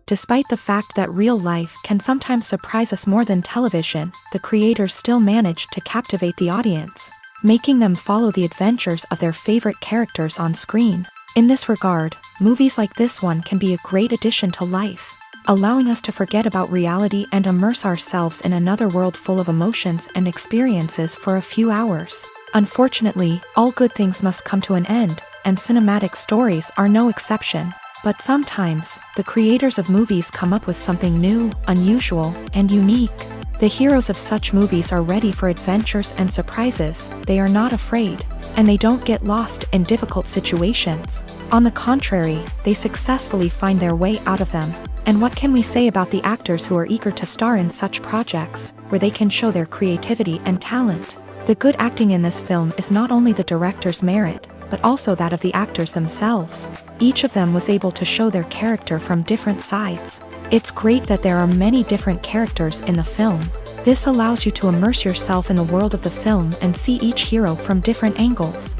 Despite the fact that real life can sometimes surprise us more than television, the creators still manage to captivate the audience, making them follow the adventures of their favorite characters on screen. In this regard, movies like this one can be a great addition to life, allowing us to forget about reality and immerse ourselves in another world full of emotions and experiences for a few hours. Unfortunately, all good things must come to an end, and cinematic stories are no exception. But sometimes, the creators of movies come up with something new, unusual, and unique. The heroes of such movies are ready for adventures and surprises, they are not afraid, and they don't get lost in difficult situations. On the contrary, they successfully find their way out of them. And what can we say about the actors who are eager to star in such projects, where they can show their creativity and talent? The good acting in this film is not only the director's merit, but also that of the actors themselves. Each of them was able to show their character from different sides. It's great that there are many different characters in the film. This allows you to immerse yourself in the world of the film and see each hero from different angles.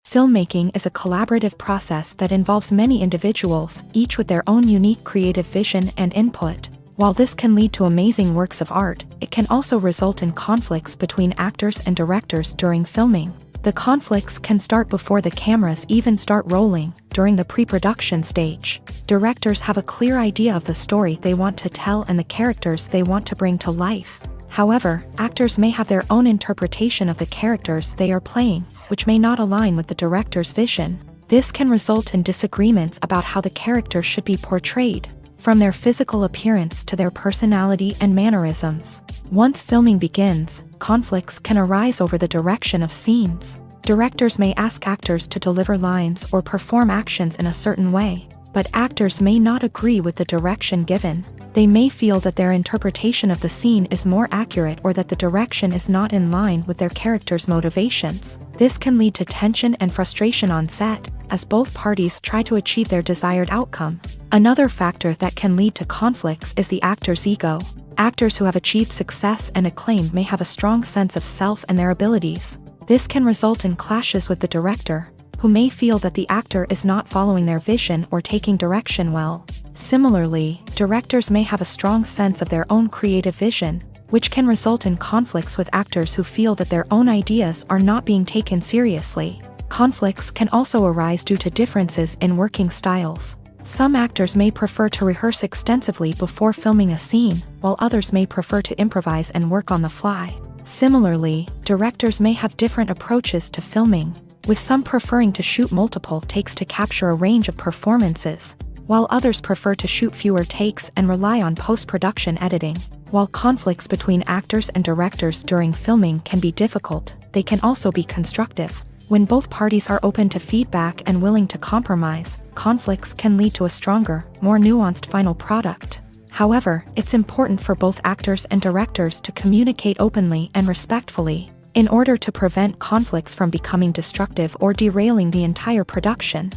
Filmmaking is a collaborative process that involves many individuals, each with their own unique creative vision and input. While this can lead to amazing works of art, it can also result in conflicts between actors and directors during filming. The conflicts can start before the cameras even start rolling, during the pre-production stage. Directors have a clear idea of the story they want to tell and the characters they want to bring to life. However, actors may have their own interpretation of the characters they are playing, which may not align with the director's vision. This can result in disagreements about how the character should be portrayed, from their physical appearance to their personality and mannerisms. Once filming begins, conflicts can arise over the direction of scenes. Directors may ask actors to deliver lines or perform actions in a certain way, but actors may not agree with the direction given. They may feel that their interpretation of the scene is more accurate or that the direction is not in line with their character's motivations. This can lead to tension and frustration on set, as both parties try to achieve their desired outcome. Another factor that can lead to conflicts is the actor's ego. Actors who have achieved success and acclaim may have a strong sense of self and their abilities. This can result in clashes with the director, who may feel that the actor is not following their vision or taking direction well. Similarly, directors may have a strong sense of their own creative vision, which can result in conflicts with actors who feel that their own ideas are not being taken seriously. Conflicts can also arise due to differences in working styles. Some actors may prefer to rehearse extensively before filming a scene, while others may prefer to improvise and work on the fly. Similarly, directors may have different approaches to filming, with some preferring to shoot multiple takes to capture a range of performances, while others prefer to shoot fewer takes and rely on post-production editing. While conflicts between actors and directors during filming can be difficult, they can also be constructive. When both parties are open to feedback and willing to compromise, conflicts can lead to a stronger, more nuanced final product. However, it's important for both actors and directors to communicate openly and respectfully, in order to prevent conflicts from becoming destructive or derailing the entire production.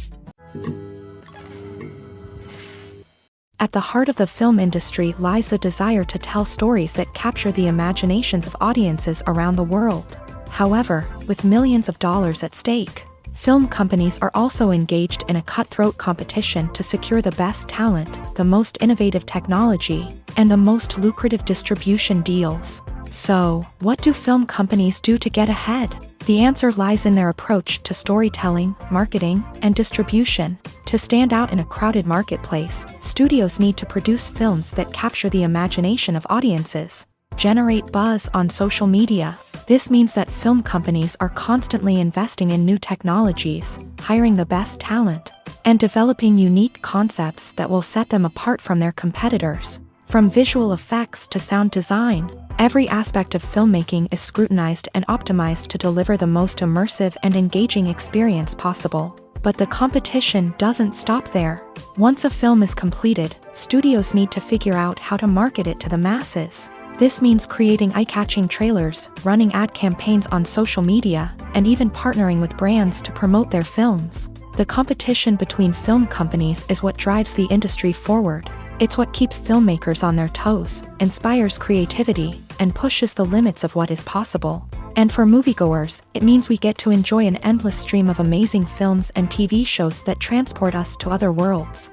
At the heart of the film industry lies the desire to tell stories that capture the imaginations of audiences around the world. However, with millions of dollars at stake, film companies are also engaged in a cutthroat competition to secure the best talent, the most innovative technology, and the most lucrative distribution deals. So, what do film companies do to get ahead? The answer lies in their approach to storytelling, marketing, and distribution. To stand out in a crowded marketplace, studios need to produce films that capture the imagination of audiences, generate buzz on social media. This means that film companies are constantly investing in new technologies, hiring the best talent, and developing unique concepts that will set them apart from their competitors. From visual effects to sound design, every aspect of filmmaking is scrutinized and optimized to deliver the most immersive and engaging experience possible. But the competition doesn't stop there. Once a film is completed, studios need to figure out how to market it to the masses. This means creating eye-catching trailers, running ad campaigns on social media, and even partnering with brands to promote their films. The competition between film companies is what drives the industry forward. It's what keeps filmmakers on their toes, inspires creativity, and pushes the limits of what is possible. And for moviegoers, it means we get to enjoy an endless stream of amazing films and TV shows that transport us to other worlds.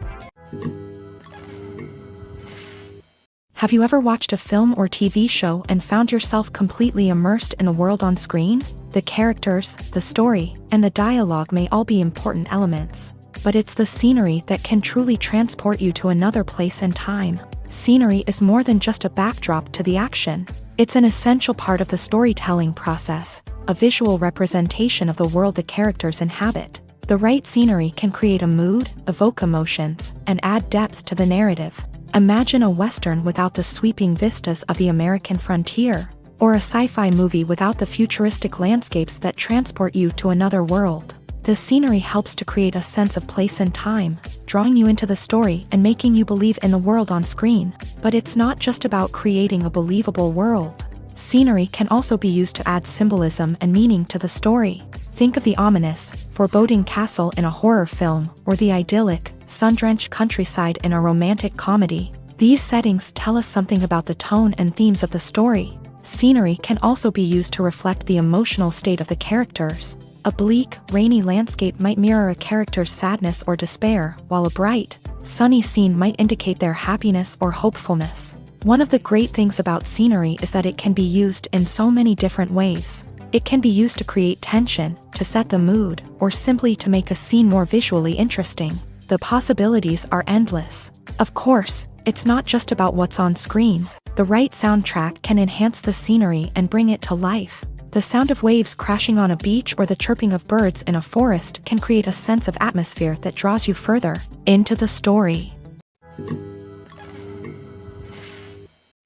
Have you ever watched a film or TV show and found yourself completely immersed in the world on screen? The characters, the story, and the dialogue may all be important elements, but it's the scenery that can truly transport you to another place and time. Scenery is more than just a backdrop to the action. It's an essential part of the storytelling process, a visual representation of the world the characters inhabit. The right scenery can create a mood, evoke emotions, and add depth to the narrative. Imagine a Western without the sweeping vistas of the American frontier, or a sci-fi movie without the futuristic landscapes that transport you to another world. The scenery helps to create a sense of place and time, drawing you into the story and making you believe in the world on screen. But it's not just about creating a believable world. Scenery can also be used to add symbolism and meaning to the story. Think of the ominous, foreboding castle in a horror film, or the idyllic, sun-drenched countryside in a romantic comedy. These settings tell us something about the tone and themes of the story. Scenery can also be used to reflect the emotional state of the characters. A bleak, rainy landscape might mirror a character's sadness or despair, while a bright, sunny scene might indicate their happiness or hopefulness. One of the great things about scenery is that it can be used in so many different ways. It can be used to create tension, to set the mood, or simply to make a scene more visually interesting. The possibilities are endless. Of course, it's not just about what's on screen. The right soundtrack can enhance the scenery and bring it to life. The sound of waves crashing on a beach or the chirping of birds in a forest can create a sense of atmosphere that draws you further into the story.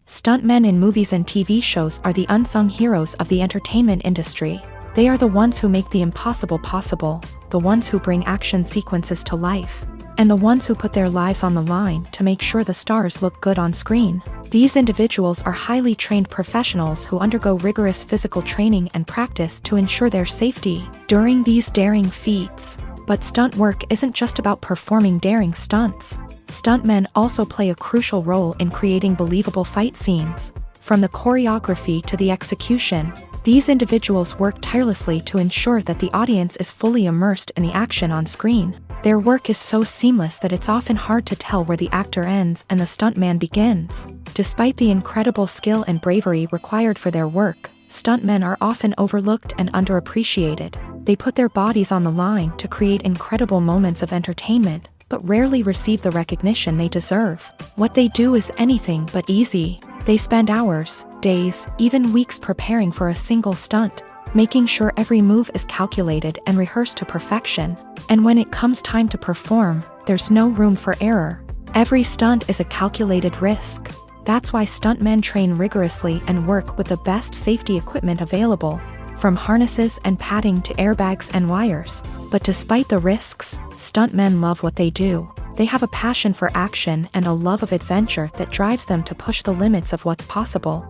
Stuntmen in movies and TV shows are the unsung heroes of the entertainment industry. They are the ones who make the impossible possible, the ones who bring action sequences to life, and the ones who put their lives on the line to make sure the stars look good on screen. These individuals are highly trained professionals who undergo rigorous physical training and practice to ensure their safety during these daring feats. But stunt work isn't just about performing daring stunts. Stuntmen also play a crucial role in creating believable fight scenes. From the choreography to the execution, these individuals work tirelessly to ensure that the audience is fully immersed in the action on screen. Their work is so seamless that it's often hard to tell where the actor ends and the stuntman begins. Despite the incredible skill and bravery required for their work, stuntmen are often overlooked and underappreciated. They put their bodies on the line to create incredible moments of entertainment, but rarely receive the recognition they deserve. What they do is anything but easy. They spend hours, days, even weeks preparing for a single stunt, making sure every move is calculated and rehearsed to perfection. And when it comes time to perform, there's no room for error. Every stunt is a calculated risk. That's why stuntmen train rigorously and work with the best safety equipment available, from harnesses and padding to airbags and wires. But despite the risks, stuntmen love what they do. They have a passion for action and a love of adventure that drives them to push the limits of what's possible.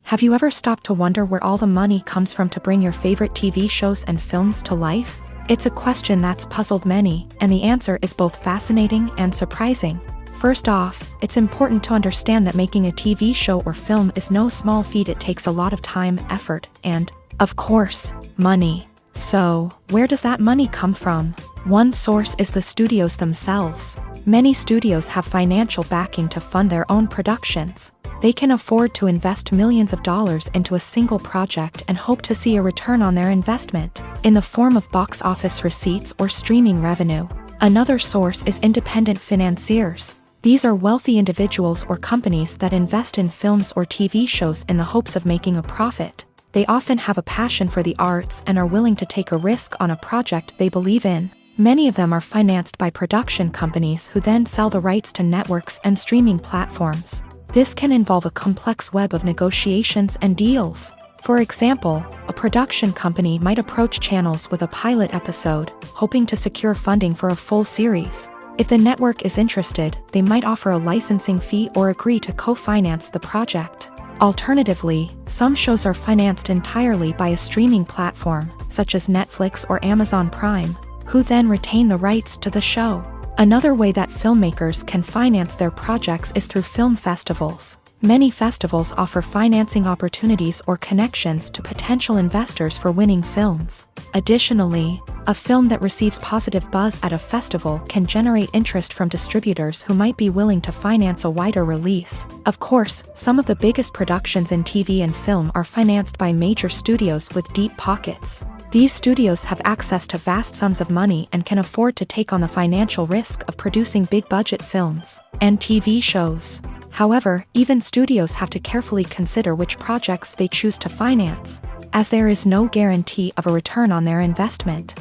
Have you ever stopped to wonder where all the money comes from to bring your favorite TV shows and films to life? It's a question that's puzzled many, and the answer is both fascinating and surprising. First off, it's important to understand that making a TV show or film is no small feat. It takes a lot of time, effort, and, of course, money. So, where does that money come from? One source is the studios themselves. Many studios have financial backing to fund their own productions. They can afford to invest millions of dollars into a single project and hope to see a return on their investment, in the form of box office receipts or streaming revenue. Another source is independent financiers. These are wealthy individuals or companies that invest in films or TV shows in the hopes of making a profit. They often have a passion for the arts and are willing to take a risk on a project they believe in. Many of them are financed by production companies who then sell the rights to networks and streaming platforms. This can involve a complex web of negotiations and deals. For example, a production company might approach channels with a pilot episode, hoping to secure funding for a full series. If the network is interested, they might offer a licensing fee or agree to co-finance the project. Alternatively, some shows are financed entirely by a streaming platform, such as Netflix or Amazon Prime, who then retain the rights to the show. Another way that filmmakers can finance their projects is through film festivals. Many festivals offer financing opportunities or connections to potential investors for winning films. Additionally, a film that receives positive buzz at a festival can generate interest from distributors who might be willing to finance a wider release. Of course, some of the biggest productions in TV and film are financed by major studios with deep pockets. These studios have access to vast sums of money and can afford to take on the financial risk of producing big-budget films and TV shows. However, even studios have to carefully consider which projects they choose to finance, as there is no guarantee of a return on their investment.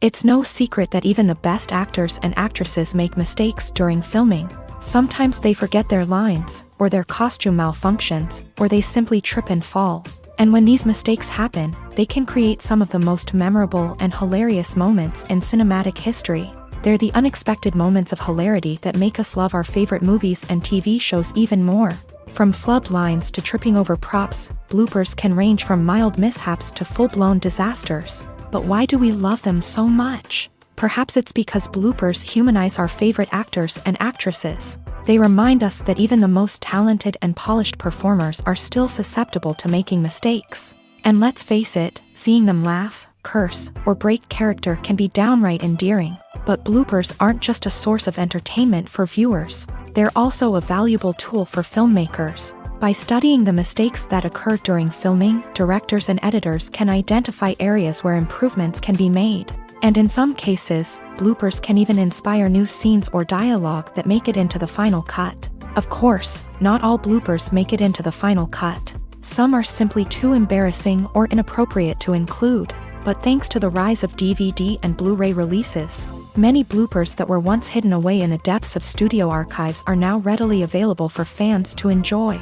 It's no secret that even the best actors and actresses make mistakes during filming. Sometimes they forget their lines, or their costume malfunctions, or they simply trip and fall. And when these mistakes happen, they can create some of the most memorable and hilarious moments in cinematic history. They're the unexpected moments of hilarity that make us love our favorite movies and TV shows even more. From flubbed lines to tripping over props, bloopers can range from mild mishaps to full-blown disasters. But why do we love them so much? Perhaps it's because bloopers humanize our favorite actors and actresses. They remind us that even the most talented and polished performers are still susceptible to making mistakes. And let's face it, seeing them laugh, curse, or break character can be downright endearing. But bloopers aren't just a source of entertainment for viewers. They're also a valuable tool for filmmakers. By studying the mistakes that occur during filming, directors and editors can identify areas where improvements can be made. And in some cases, bloopers can even inspire new scenes or dialogue that make it into the final cut. Of course, not all bloopers make it into the final cut. Some are simply too embarrassing or inappropriate to include. But thanks to the rise of DVD and Blu-ray releases, many bloopers that were once hidden away in the depths of studio archives are now readily available for fans to enjoy.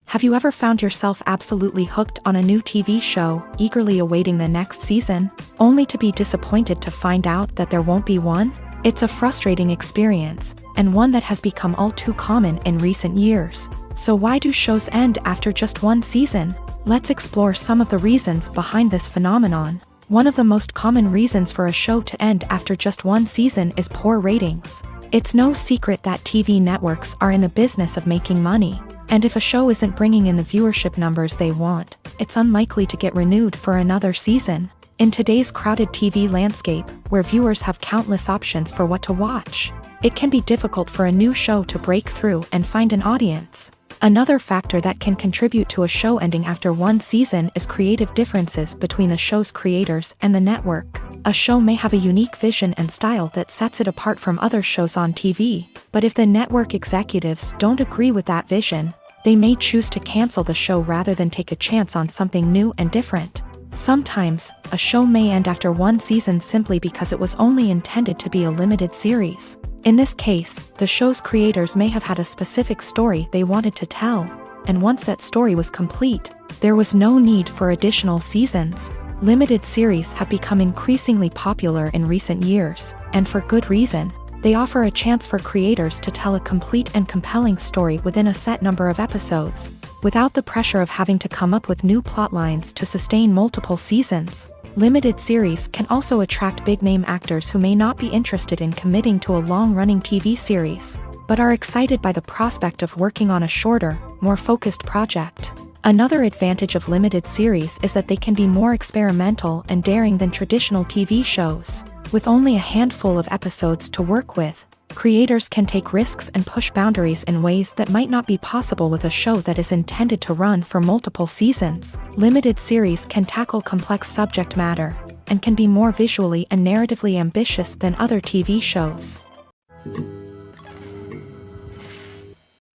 Have you ever found yourself absolutely hooked on a new TV show, eagerly awaiting the next season, only to be disappointed to find out that there won't be one? It's a frustrating experience, and one that has become all too common in recent years. So why do shows end after just one season? Let's explore some of the reasons behind this phenomenon. One of the most common reasons for a show to end after just one season is poor ratings. It's no secret that TV networks are in the business of making money. And if a show isn't bringing in the viewership numbers they want, it's unlikely to get renewed for another season. In today's crowded TV landscape, where viewers have countless options for what to watch, it can be difficult for a new show to break through and find an audience. Another factor that can contribute to a show ending after one season is creative differences between the show's creators and the network. A show may have a unique vision and style that sets it apart from other shows on TV, but if the network executives don't agree with that vision, they may choose to cancel the show rather than take a chance on something new and different. Sometimes, a show may end after one season simply because it was only intended to be a limited series. In this case, the show's creators may have had a specific story they wanted to tell, and once that story was complete, there was no need for additional seasons. Limited series have become increasingly popular in recent years, and for good reason. They offer a chance for creators to tell a complete and compelling story within a set number of episodes, without the pressure of having to come up with new plotlines to sustain multiple seasons. Limited series can also attract big-name actors who may not be interested in committing to a long-running TV series, but are excited by the prospect of working on a shorter, more focused project. Another advantage of limited series is that they can be more experimental and daring than traditional TV shows. With only a handful of episodes to work with, creators can take risks and push boundaries in ways that might not be possible with a show that is intended to run for multiple seasons. Limited series can tackle complex subject matter, and can be more visually and narratively ambitious than other TV shows.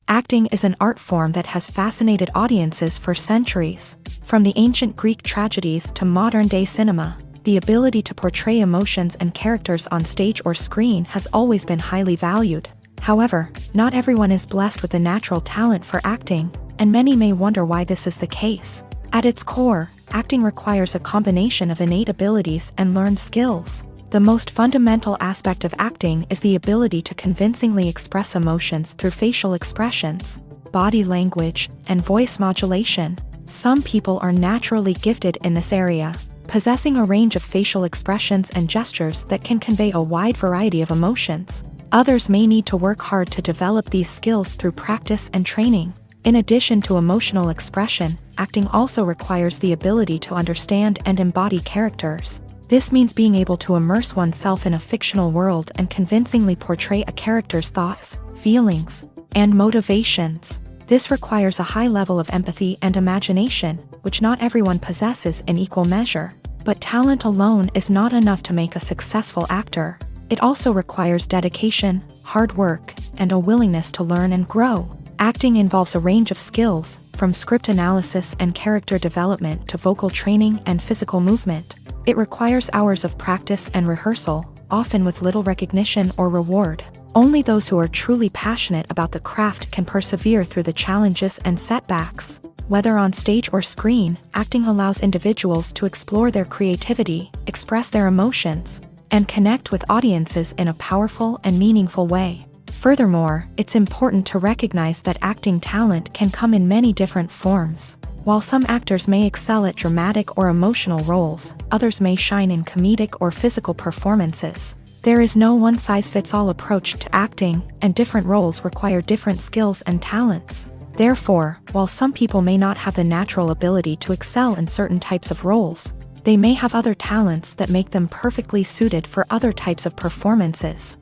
Acting is an art form that has fascinated audiences for centuries. From the ancient Greek tragedies to modern-day cinema, the ability to portray emotions and characters on stage or screen has always been highly valued. However, not everyone is blessed with a natural talent for acting, and many may wonder why this is the case. At its core, acting requires a combination of innate abilities and learned skills. The most fundamental aspect of acting is the ability to convincingly express emotions through facial expressions, body language, and voice modulation. Some people are naturally gifted in this area, possessing a range of facial expressions and gestures that can convey a wide variety of emotions. Others may need to work hard to develop these skills through practice and training. In addition to emotional expression, acting also requires the ability to understand and embody characters. This means being able to immerse oneself in a fictional world and convincingly portray a character's thoughts, feelings, and motivations. This requires a high level of empathy and imagination, which not everyone possesses in equal measure. But talent alone is not enough to make a successful actor. It also requires dedication, hard work, and a willingness to learn and grow. Acting involves a range of skills, from script analysis and character development to vocal training and physical movement. It requires hours of practice and rehearsal, often with little recognition or reward. Only those who are truly passionate about the craft can persevere through the challenges and setbacks. Whether on stage or screen, acting allows individuals to explore their creativity, express their emotions, and connect with audiences in a powerful and meaningful way. Furthermore, it's important to recognize that acting talent can come in many different forms. While some actors may excel at dramatic or emotional roles, others may shine in comedic or physical performances. There is no one-size-fits-all approach to acting, and different roles require different skills and talents. Therefore, while some people may not have the natural ability to excel in certain types of roles, they may have other talents that make them perfectly suited for other types of performances.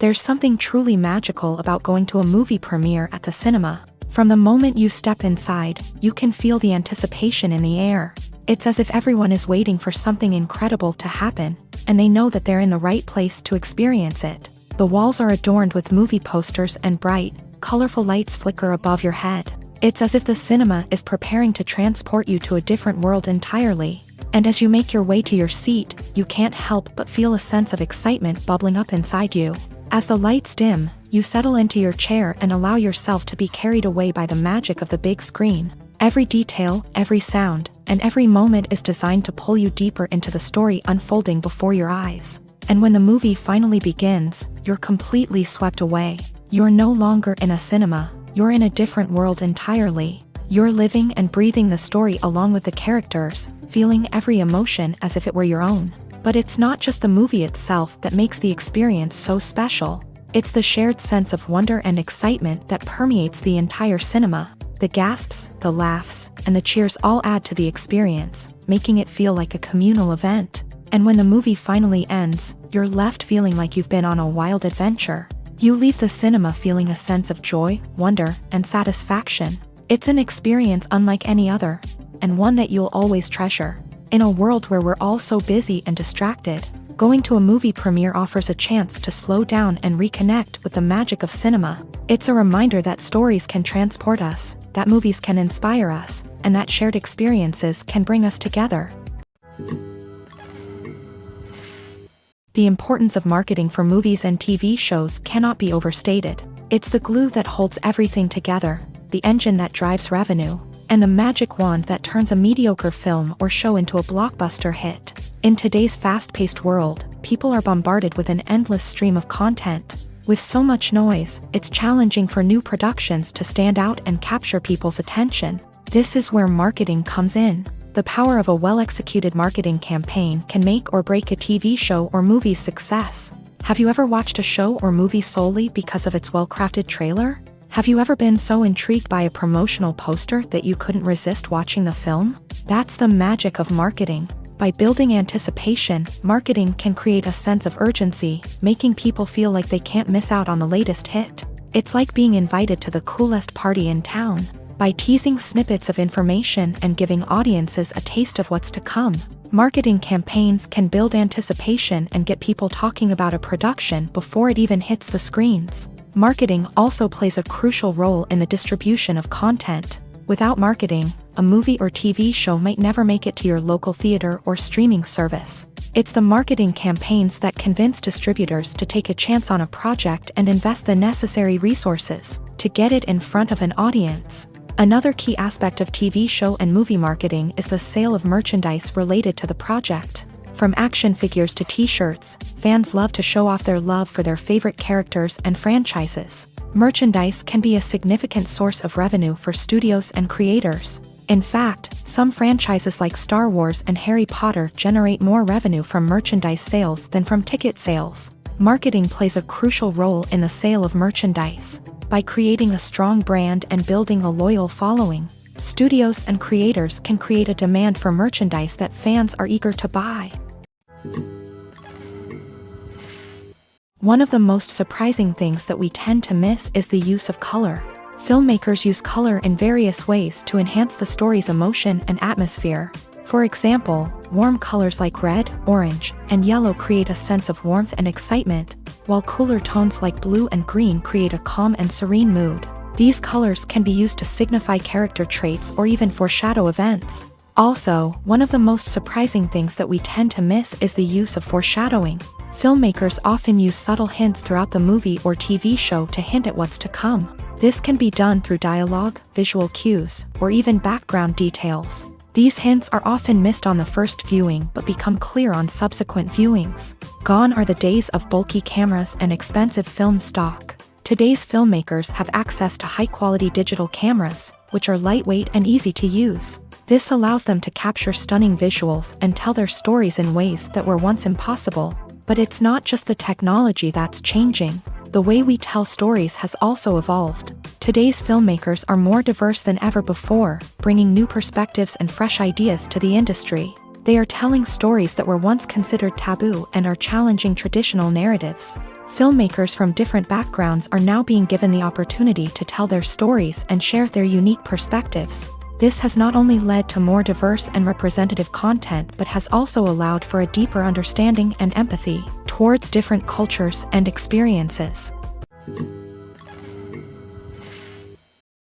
There's something truly magical about going to a movie premiere at the cinema. From the moment you step inside, you can feel the anticipation in the air. It's as if everyone is waiting for something incredible to happen, and they know that they're in the right place to experience it. The walls are adorned with movie posters and bright, colorful lights flicker above your head. It's as if the cinema is preparing to transport you to a different world entirely. And as you make your way to your seat, you can't help but feel a sense of excitement bubbling up inside you. As the lights dim, you settle into your chair and allow yourself to be carried away by the magic of the big screen. Every detail, every sound, and every moment is designed to pull you deeper into the story unfolding before your eyes. And when the movie finally begins, you're completely swept away. You're no longer in a cinema, you're in a different world entirely. You're living and breathing the story along with the characters, feeling every emotion as if it were your own. But it's not just the movie itself that makes the experience so special. It's the shared sense of wonder and excitement that permeates the entire cinema. The gasps, the laughs, and the cheers all add to the experience, making it feel like a communal event. And when the movie finally ends, you're left feeling like you've been on a wild adventure. You leave the cinema feeling a sense of joy, wonder, and satisfaction. It's an experience unlike any other, and one that you'll always treasure. In a world where we're all so busy and distracted, going to a movie premiere offers a chance to slow down and reconnect with the magic of cinema. It's a reminder that stories can transport us, that movies can inspire us, and that shared experiences can bring us together. The importance of marketing for movies and TV shows cannot be overstated. It's the glue that holds everything together, the engine that drives revenue, and the magic wand that turns a mediocre film or show into a blockbuster hit. In today's fast-paced world, people are bombarded with an endless stream of content. With so much noise, it's challenging for new productions to stand out and capture people's attention. This is where marketing comes in. The power of a well-executed marketing campaign can make or break a TV show or movie's success. Have you ever watched a show or movie solely because of its well-crafted trailer? Have you ever been so intrigued by a promotional poster that you couldn't resist watching the film? That's the magic of marketing. By building anticipation, marketing can create a sense of urgency, making people feel like they can't miss out on the latest hit. It's like being invited to the coolest party in town. By teasing snippets of information and giving audiences a taste of what's to come, marketing campaigns can build anticipation and get people talking about a production before it even hits the screens. Marketing also plays a crucial role in the distribution of content. Without marketing, a movie or TV show might never make it to your local theater or streaming service. It's the marketing campaigns that convince distributors to take a chance on a project and invest the necessary resources to get it in front of an audience. Another key aspect of TV show and movie marketing is the sale of merchandise related to the project. From action figures to t-shirts, fans love to show off their love for their favorite characters and franchises. Merchandise can be a significant source of revenue for studios and creators. In fact, some franchises like Star Wars and Harry Potter generate more revenue from merchandise sales than from ticket sales. Marketing plays a crucial role in the sale of merchandise. By creating a strong brand and building a loyal following, studios and creators can create a demand for merchandise that fans are eager to buy. One of the most surprising things that we tend to miss is the use of color. Filmmakers use color in various ways to enhance the story's emotion and atmosphere. For example, warm colors like red, orange, and yellow create a sense of warmth and excitement, while cooler tones like blue and green create a calm and serene mood. These colors can be used to signify character traits or even foreshadow events. Also, one of the most surprising things that we tend to miss is the use of foreshadowing. Filmmakers often use subtle hints throughout the movie or TV show to hint at what's to come. This can be done through dialogue, visual cues, or even background details. These hints are often missed on the first viewing but become clear on subsequent viewings. Gone are the days of bulky cameras and expensive film stock. Today's filmmakers have access to high-quality digital cameras, which are lightweight and easy to use. This allows them to capture stunning visuals and tell their stories in ways that were once impossible. But it's not just the technology that's changing. The way we tell stories has also evolved. Today's filmmakers are more diverse than ever before, bringing new perspectives and fresh ideas to the industry. They are telling stories that were once considered taboo and are challenging traditional narratives. Filmmakers from different backgrounds are now being given the opportunity to tell their stories and share their unique perspectives. This has not only led to more diverse and representative content but has also allowed for a deeper understanding and empathy towards different cultures and experiences.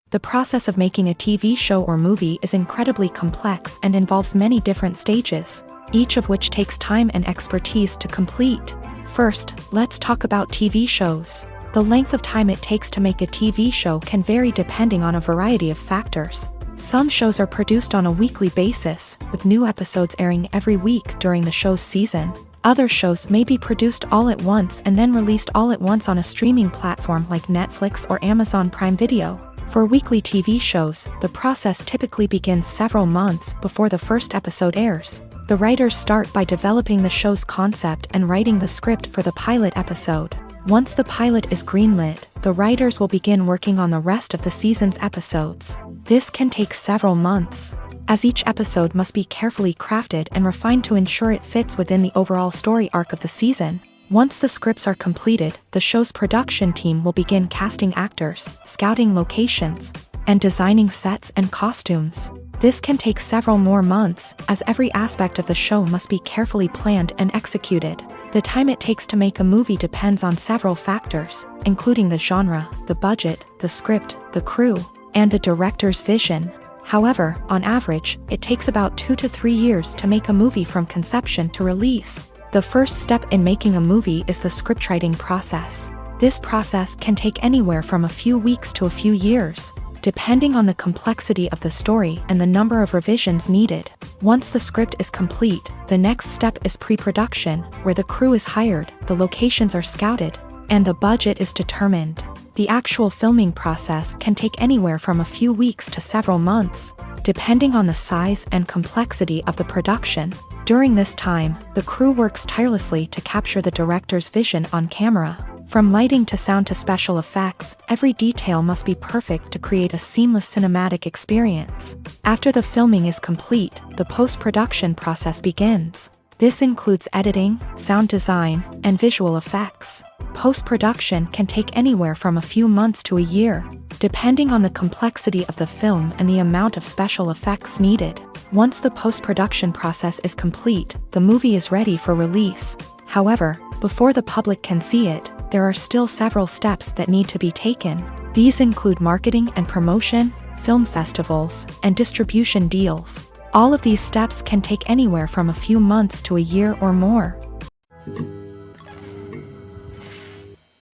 The process of making a TV show or movie is incredibly complex and involves many different stages, each of which takes time and expertise to complete. First, let's talk about TV shows. The length of time it takes to make a TV show can vary depending on a variety of factors. Some shows are produced on a weekly basis, with new episodes airing every week during the show's season. Other shows may be produced all at once and then released all at once on a streaming platform like Netflix or Amazon Prime Video. For weekly TV shows, the process typically begins several months before the first episode airs. The writers start by developing the show's concept and writing the script for the pilot episode. Once the pilot is greenlit, the writers will begin working on the rest of the season's episodes. This can take several months, as each episode must be carefully crafted and refined to ensure it fits within the overall story arc of the season. Once the scripts are completed, the show's production team will begin casting actors, scouting locations, and designing sets and costumes. This can take several more months, as every aspect of the show must be carefully planned and executed. The time it takes to make a movie depends on several factors, including the genre, the budget, the script, the crew, and the director's vision. However, on average, it takes about 2 to 3 years to make a movie from conception to release. The first step in making a movie is the scriptwriting process. This process can take anywhere from a few weeks to a few years, depending on the complexity of the story and the number of revisions needed. Once the script is complete, the next step is pre-production, where the crew is hired, the locations are scouted, and the budget is determined. The actual filming process can take anywhere from a few weeks to several months, depending on the size and complexity of the production. During this time, the crew works tirelessly to capture the director's vision on camera. From lighting to sound to special effects, every detail must be perfect to create a seamless cinematic experience. After the filming is complete, the post-production process begins. This includes editing, sound design, and visual effects. Post-production can take anywhere from a few months to a year, depending on the complexity of the film and the amount of special effects needed. Once the post-production process is complete, the movie is ready for release. However, before the public can see it, there are still several steps that need to be taken. These include marketing and promotion, film festivals, and distribution deals. All of these steps can take anywhere from a few months to a year or more.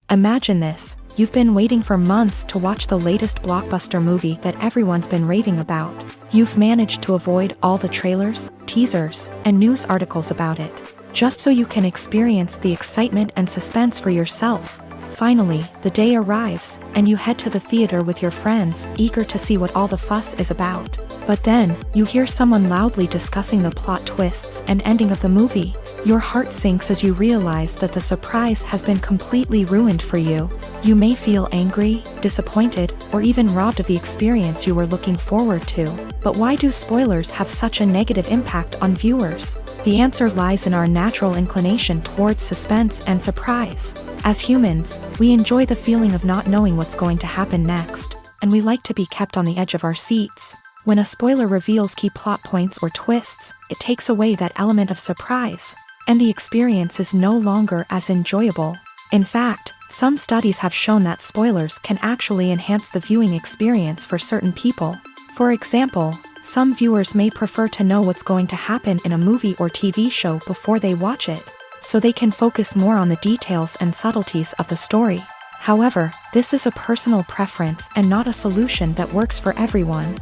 Imagine this: you've been waiting for months to watch the latest blockbuster movie that everyone's been raving about. You've managed to avoid all the trailers, teasers, and news articles about it, just so you can experience the excitement and suspense for yourself. Finally, the day arrives, and you head to the theater with your friends, eager to see what all the fuss is about. But then, you hear someone loudly discussing the plot twists and ending of the movie. Your heart sinks as you realize that the surprise has been completely ruined for you. You may feel angry, disappointed, or even robbed of the experience you were looking forward to. But why do spoilers have such a negative impact on viewers? The answer lies in our natural inclination towards suspense and surprise. As humans, we enjoy the feeling of not knowing what's going to happen next, and we like to be kept on the edge of our seats. When a spoiler reveals key plot points or twists, it takes away that element of surprise, and the experience is no longer as enjoyable. In fact, some studies have shown that spoilers can actually enhance the viewing experience for certain people. For example, some viewers may prefer to know what's going to happen in a movie or TV show before they watch it, so they can focus more on the details and subtleties of the story. However, this is a personal preference and not a solution that works for everyone.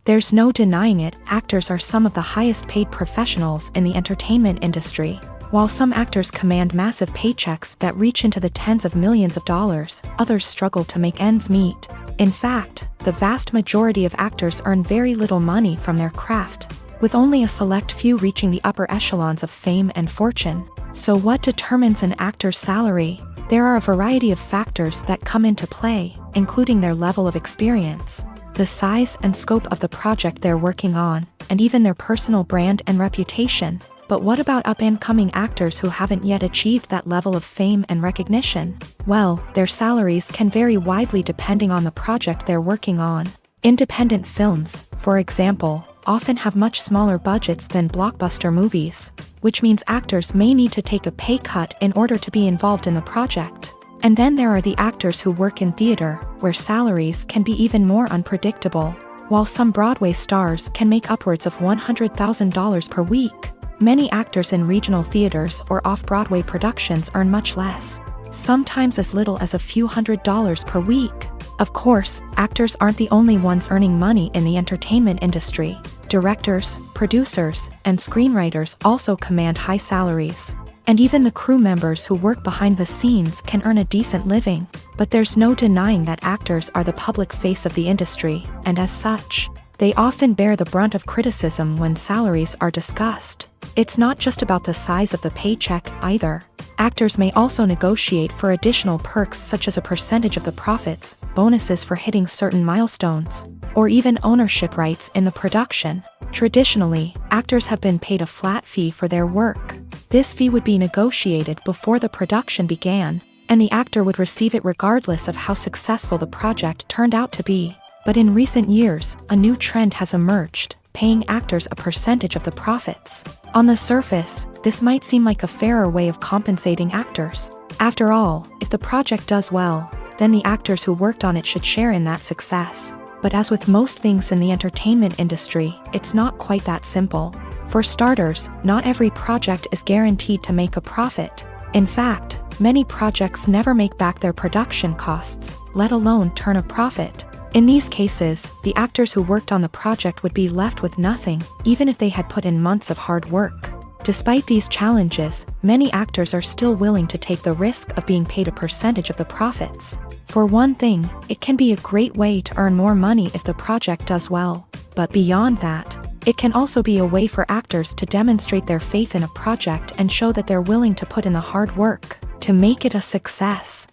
There's no denying it, actors are some of the highest paid professionals in the entertainment industry. While some actors command massive paychecks that reach into the tens of millions of dollars, others struggle to make ends meet. In fact, the vast majority of actors earn very little money from their craft, with only a select few reaching the upper echelons of fame and fortune. So what determines an actor's salary? There are a variety of factors that come into play, including their level of experience, the size and scope of the project they're working on, and even their personal brand and reputation. But what about up-and-coming actors who haven't yet achieved that level of fame and recognition? Well, their salaries can vary widely depending on the project they're working on. Independent films, for example, often have much smaller budgets than blockbuster movies, which means actors may need to take a pay cut in order to be involved in the project. And then there are the actors who work in theater, where salaries can be even more unpredictable. While some Broadway stars can make upwards of $100,000 per week, many actors in regional theaters or off-Broadway productions earn much less, sometimes as little as a few $100s per week. Of course, actors aren't the only ones earning money in the entertainment industry. Directors, producers, and screenwriters also command high salaries. And even the crew members who work behind the scenes can earn a decent living. But there's no denying that actors are the public face of the industry, and as such, they often bear the brunt of criticism when salaries are discussed. It's not just about the size of the paycheck, either. Actors may also negotiate for additional perks such as a percentage of the profits, bonuses for hitting certain milestones, or even ownership rights in the production. Traditionally, actors have been paid a flat fee for their work. This fee would be negotiated before the production began, and the actor would receive it regardless of how successful the project turned out to be. But in recent years, a new trend has emerged, paying actors a percentage of the profits. On the surface, this might seem like a fairer way of compensating actors. After all, if the project does well, then the actors who worked on it should share in that success. But as with most things in the entertainment industry, it's not quite that simple. For starters, not every project is guaranteed to make a profit. In fact, many projects never make back their production costs, let alone turn a profit. In these cases, the actors who worked on the project would be left with nothing, even if they had put in months of hard work. Despite these challenges, many actors are still willing to take the risk of being paid a percentage of the profits. For one thing, it can be a great way to earn more money if the project does well. But beyond that, it can also be a way for actors to demonstrate their faith in a project and show that they're willing to put in the hard work to make it a success.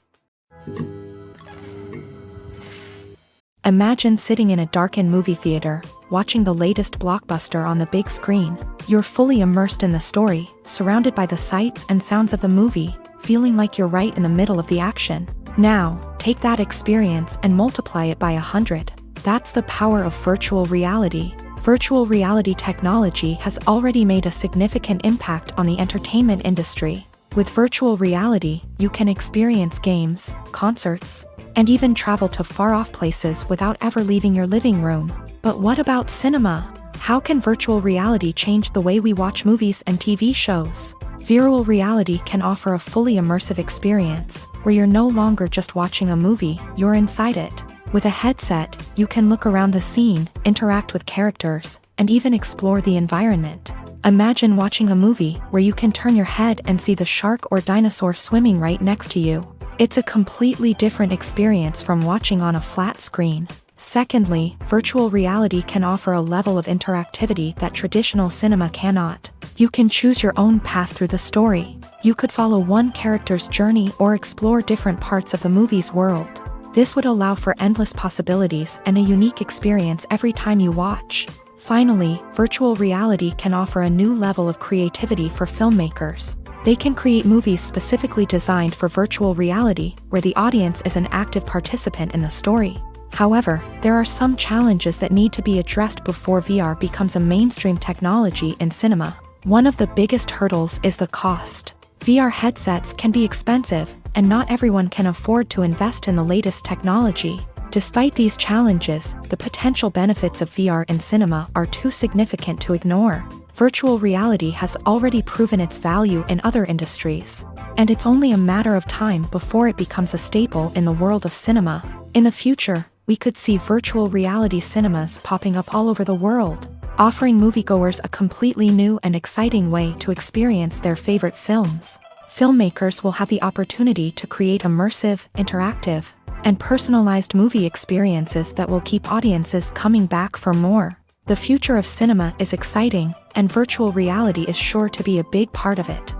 Imagine sitting in a darkened movie theater, watching the latest blockbuster on the big screen. You're fully immersed in the story, surrounded by the sights and sounds of the movie, feeling like you're right in the middle of the action. Now, take that experience and multiply it by 100. That's the power of virtual reality. Virtual reality technology has already made a significant impact on the entertainment industry. With virtual reality, you can experience games, concerts, and even travel to far-off places without ever leaving your living room. But what about cinema? How can virtual reality change the way we watch movies and TV shows? Virtual reality can offer a fully immersive experience, where you're no longer just watching a movie, you're inside it. With a headset, you can look around the scene, interact with characters, and even explore the environment. Imagine watching a movie where you can turn your head and see the shark or dinosaur swimming right next to you. It's a completely different experience from watching on a flat screen. Secondly, virtual reality can offer a level of interactivity that traditional cinema cannot. You can choose your own path through the story. You could follow one character's journey or explore different parts of the movie's world. This would allow for endless possibilities and a unique experience every time you watch. Finally, virtual reality can offer a new level of creativity for filmmakers. They can create movies specifically designed for virtual reality, where the audience is an active participant in the story. However, there are some challenges that need to be addressed before VR becomes a mainstream technology in cinema. One of the biggest hurdles is the cost. VR headsets can be expensive, and not everyone can afford to invest in the latest technology. Despite these challenges, the potential benefits of VR in cinema are too significant to ignore. Virtual reality has already proven its value in other industries, and it's only a matter of time before it becomes a staple in the world of cinema. In the future, we could see virtual reality cinemas popping up all over the world, offering moviegoers a completely new and exciting way to experience their favorite films. Filmmakers will have the opportunity to create immersive, interactive, and personalized movie experiences that will keep audiences coming back for more. The future of cinema is exciting, and virtual reality is sure to be a big part of it.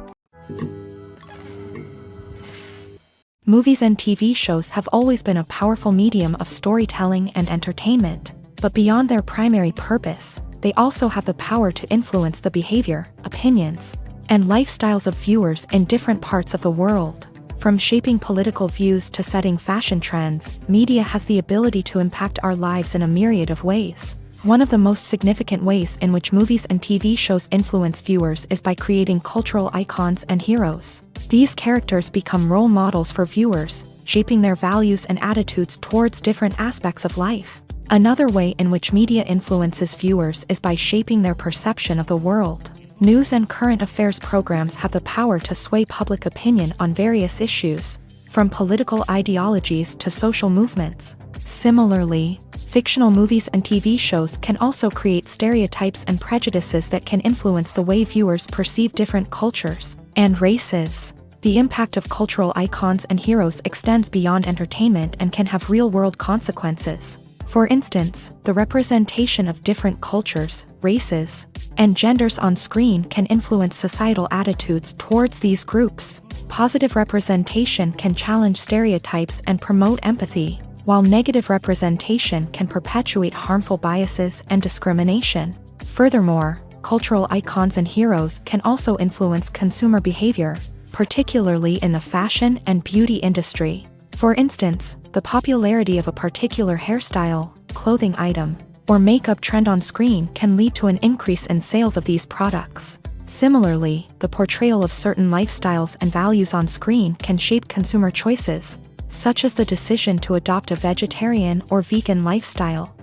Movies and TV shows have always been a powerful medium of storytelling and entertainment, but beyond their primary purpose, they also have the power to influence the behavior, opinions, and lifestyles of viewers in different parts of the world. From shaping political views to setting fashion trends, media has the ability to impact our lives in a myriad of ways. One of the most significant ways in which movies and TV shows influence viewers is by creating cultural icons and heroes. These characters become role models for viewers, shaping their values and attitudes towards different aspects of life. Another way in which media influences viewers is by shaping their perception of the world. News and current affairs programs have the power to sway public opinion on various issues, from political ideologies to social movements. Similarly, fictional movies and TV shows can also create stereotypes and prejudices that can influence the way viewers perceive different cultures and races. The impact of cultural icons and heroes extends beyond entertainment and can have real-world consequences. For instance, the representation of different cultures, races, and genders on screen can influence societal attitudes towards these groups. Positive representation can challenge stereotypes and promote empathy, while negative representation can perpetuate harmful biases and discrimination. Furthermore, cultural icons and heroes can also influence consumer behavior, particularly in the fashion and beauty industry. For instance, the popularity of a particular hairstyle, clothing item, or makeup trend on screen can lead to an increase in sales of these products. Similarly, the portrayal of certain lifestyles and values on screen can shape consumer choices, such as the decision to adopt a vegetarian or vegan lifestyle.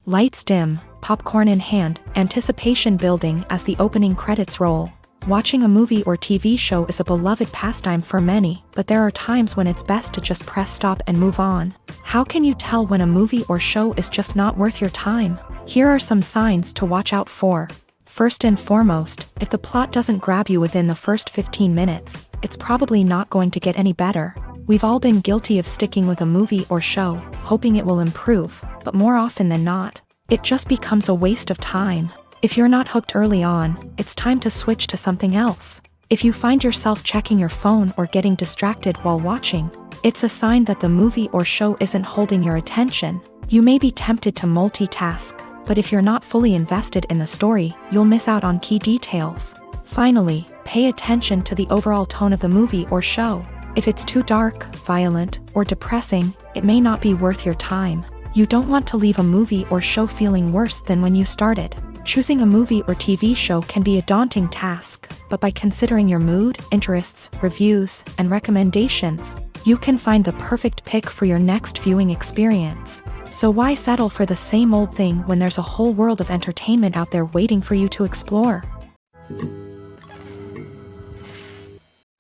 Lights dim, popcorn in hand, anticipation building as the opening credits roll. Watching a movie or TV show is a beloved pastime for many, but there are times when it's best to just press stop and move on. How can you tell when a movie or show is just not worth your time? Here are some signs to watch out for. First and foremost, if the plot doesn't grab you within the first 15 minutes, it's probably not going to get any better. We've all been guilty of sticking with a movie or show, hoping it will improve, but more often than not, it just becomes a waste of time. If you're not hooked early on, it's time to switch to something else. If you find yourself checking your phone or getting distracted while watching, it's a sign that the movie or show isn't holding your attention. You may be tempted to multitask, but if you're not fully invested in the story, you'll miss out on key details. Finally, pay attention to the overall tone of the movie or show. If it's too dark, violent, or depressing, it may not be worth your time. You don't want to leave a movie or show feeling worse than when you started. Choosing a movie or TV show can be a daunting task, but by considering your mood, interests, reviews, and recommendations, you can find the perfect pick for your next viewing experience. So why settle for the same old thing when there's a whole world of entertainment out there waiting for you to explore?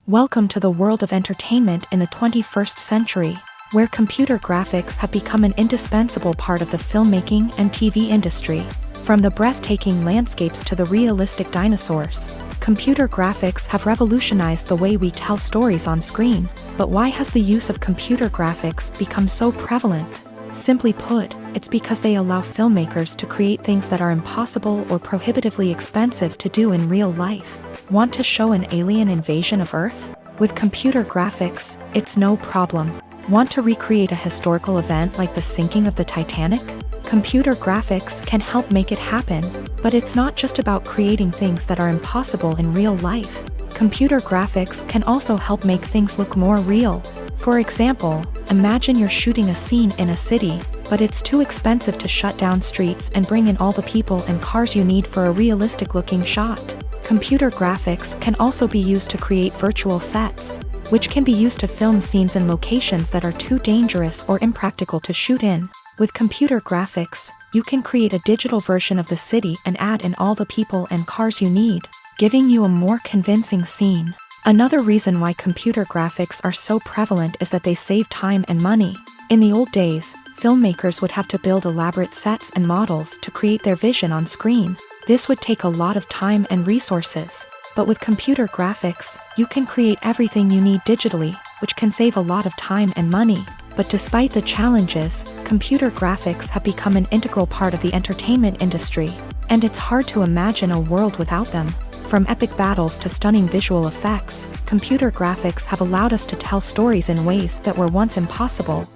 Welcome to the world of entertainment in the 21st century, where computer graphics have become an indispensable part of the filmmaking and TV industry. From the breathtaking landscapes to the realistic dinosaurs, computer graphics have revolutionized the way we tell stories on screen. But why has the use of computer graphics become so prevalent? Simply put, it's because they allow filmmakers to create things that are impossible or prohibitively expensive to do in real life. Want to show an alien invasion of Earth? With computer graphics, it's no problem. Want to recreate a historical event like the sinking of the Titanic? Computer graphics can help make it happen, but it's not just about creating things that are impossible in real life. Computer graphics can also help make things look more real. For example, imagine you're shooting a scene in a city, but it's too expensive to shut down streets and bring in all the people and cars you need for a realistic-looking shot. Computer graphics can also be used to create virtual sets, which can be used to film scenes in locations that are too dangerous or impractical to shoot in. With computer graphics, you can create a digital version of the city and add in all the people and cars you need, giving you a more convincing scene. Another reason why computer graphics are so prevalent is that they save time and money. In the old days, filmmakers would have to build elaborate sets and models to create their vision on screen. This would take a lot of time and resources. But with computer graphics, you can create everything you need digitally, which can save a lot of time and money. But despite the challenges, computer graphics have become an integral part of the entertainment industry, and it's hard to imagine a world without them. From epic battles to stunning visual effects, computer graphics have allowed us to tell stories in ways that were once impossible.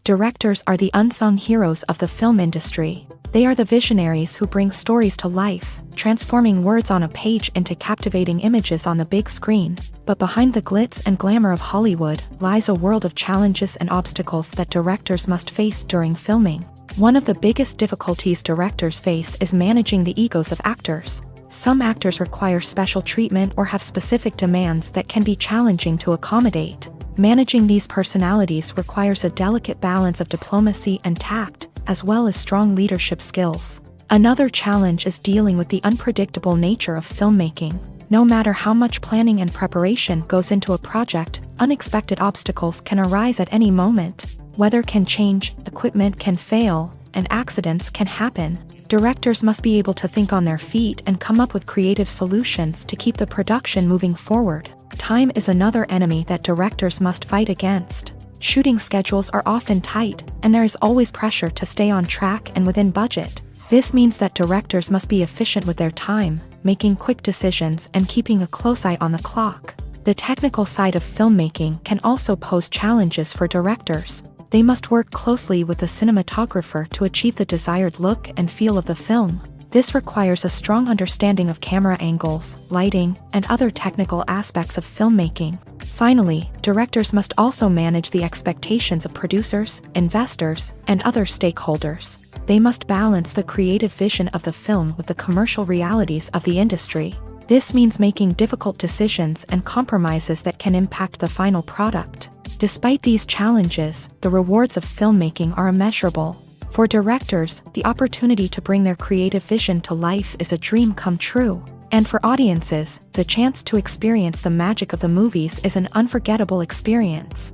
Directors are the unsung heroes of the film industry. They are the visionaries who bring stories to life, transforming words on a page into captivating images on the big screen. But behind the glitz and glamour of Hollywood lies a world of challenges and obstacles that directors must face during filming. One of the biggest difficulties directors face is managing the egos of actors. Some actors require special treatment or have specific demands that can be challenging to accommodate. Managing these personalities requires a delicate balance of diplomacy and tact, as well as strong leadership skills. Another challenge is dealing with the unpredictable nature of filmmaking. No matter how much planning and preparation goes into a project, unexpected obstacles can arise at any moment. Weather can change, equipment can fail, and accidents can happen. Directors must be able to think on their feet and come up with creative solutions to keep the production moving forward. Time is another enemy that directors must fight against. Shooting schedules are often tight, and there is always pressure to stay on track and within budget. This means that directors must be efficient with their time, making quick decisions and keeping a close eye on the clock. The technical side of filmmaking can also pose challenges for directors. They must work closely with the cinematographer to achieve the desired look and feel of the film. This requires a strong understanding of camera angles, lighting, and other technical aspects of filmmaking. Finally, directors must also manage the expectations of producers, investors, and other stakeholders. They must balance the creative vision of the film with the commercial realities of the industry. This means making difficult decisions and compromises that can impact the final product. Despite these challenges, the rewards of filmmaking are immeasurable. For directors, the opportunity to bring their creative vision to life is a dream come true. And for audiences, the chance to experience the magic of the movies is an unforgettable experience.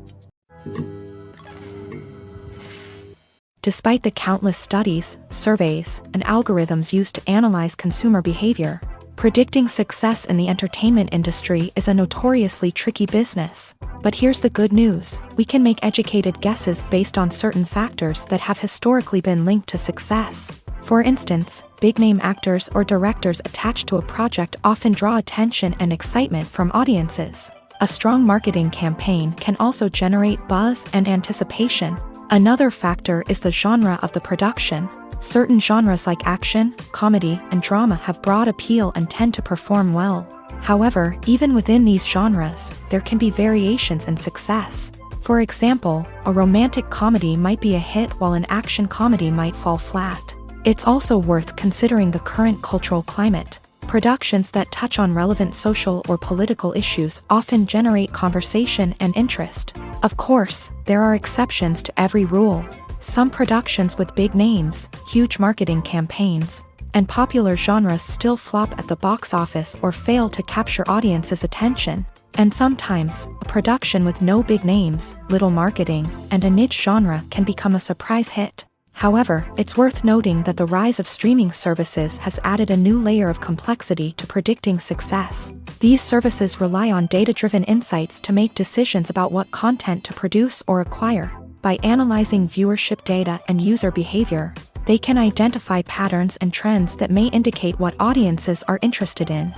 Despite the countless studies, surveys, and algorithms used to analyze consumer behavior, predicting success in the entertainment industry is a notoriously tricky business. But here's the good news: we can make educated guesses based on certain factors that have historically been linked to success. For instance, big-name actors or directors attached to a project often draw attention and excitement from audiences. A strong marketing campaign can also generate buzz and anticipation. Another factor is the genre of the production. Certain genres like action, comedy, and drama have broad appeal and tend to perform well. However, even within these genres, there can be variations in success. For example, a romantic comedy might be a hit while an action comedy might fall flat. It's also worth considering the current cultural climate. Productions that touch on relevant social or political issues often generate conversation and interest. Of course, there are exceptions to every rule. Some productions with big names, huge marketing campaigns, and popular genres still flop at the box office or fail to capture audiences' attention. And sometimes, a production with no big names, little marketing, and a niche genre can become a surprise hit. However, it's worth noting that the rise of streaming services has added a new layer of complexity to predicting success. These services rely on data-driven insights to make decisions about what content to produce or acquire. By analyzing viewership data and user behavior, they can identify patterns and trends that may indicate what audiences are interested in.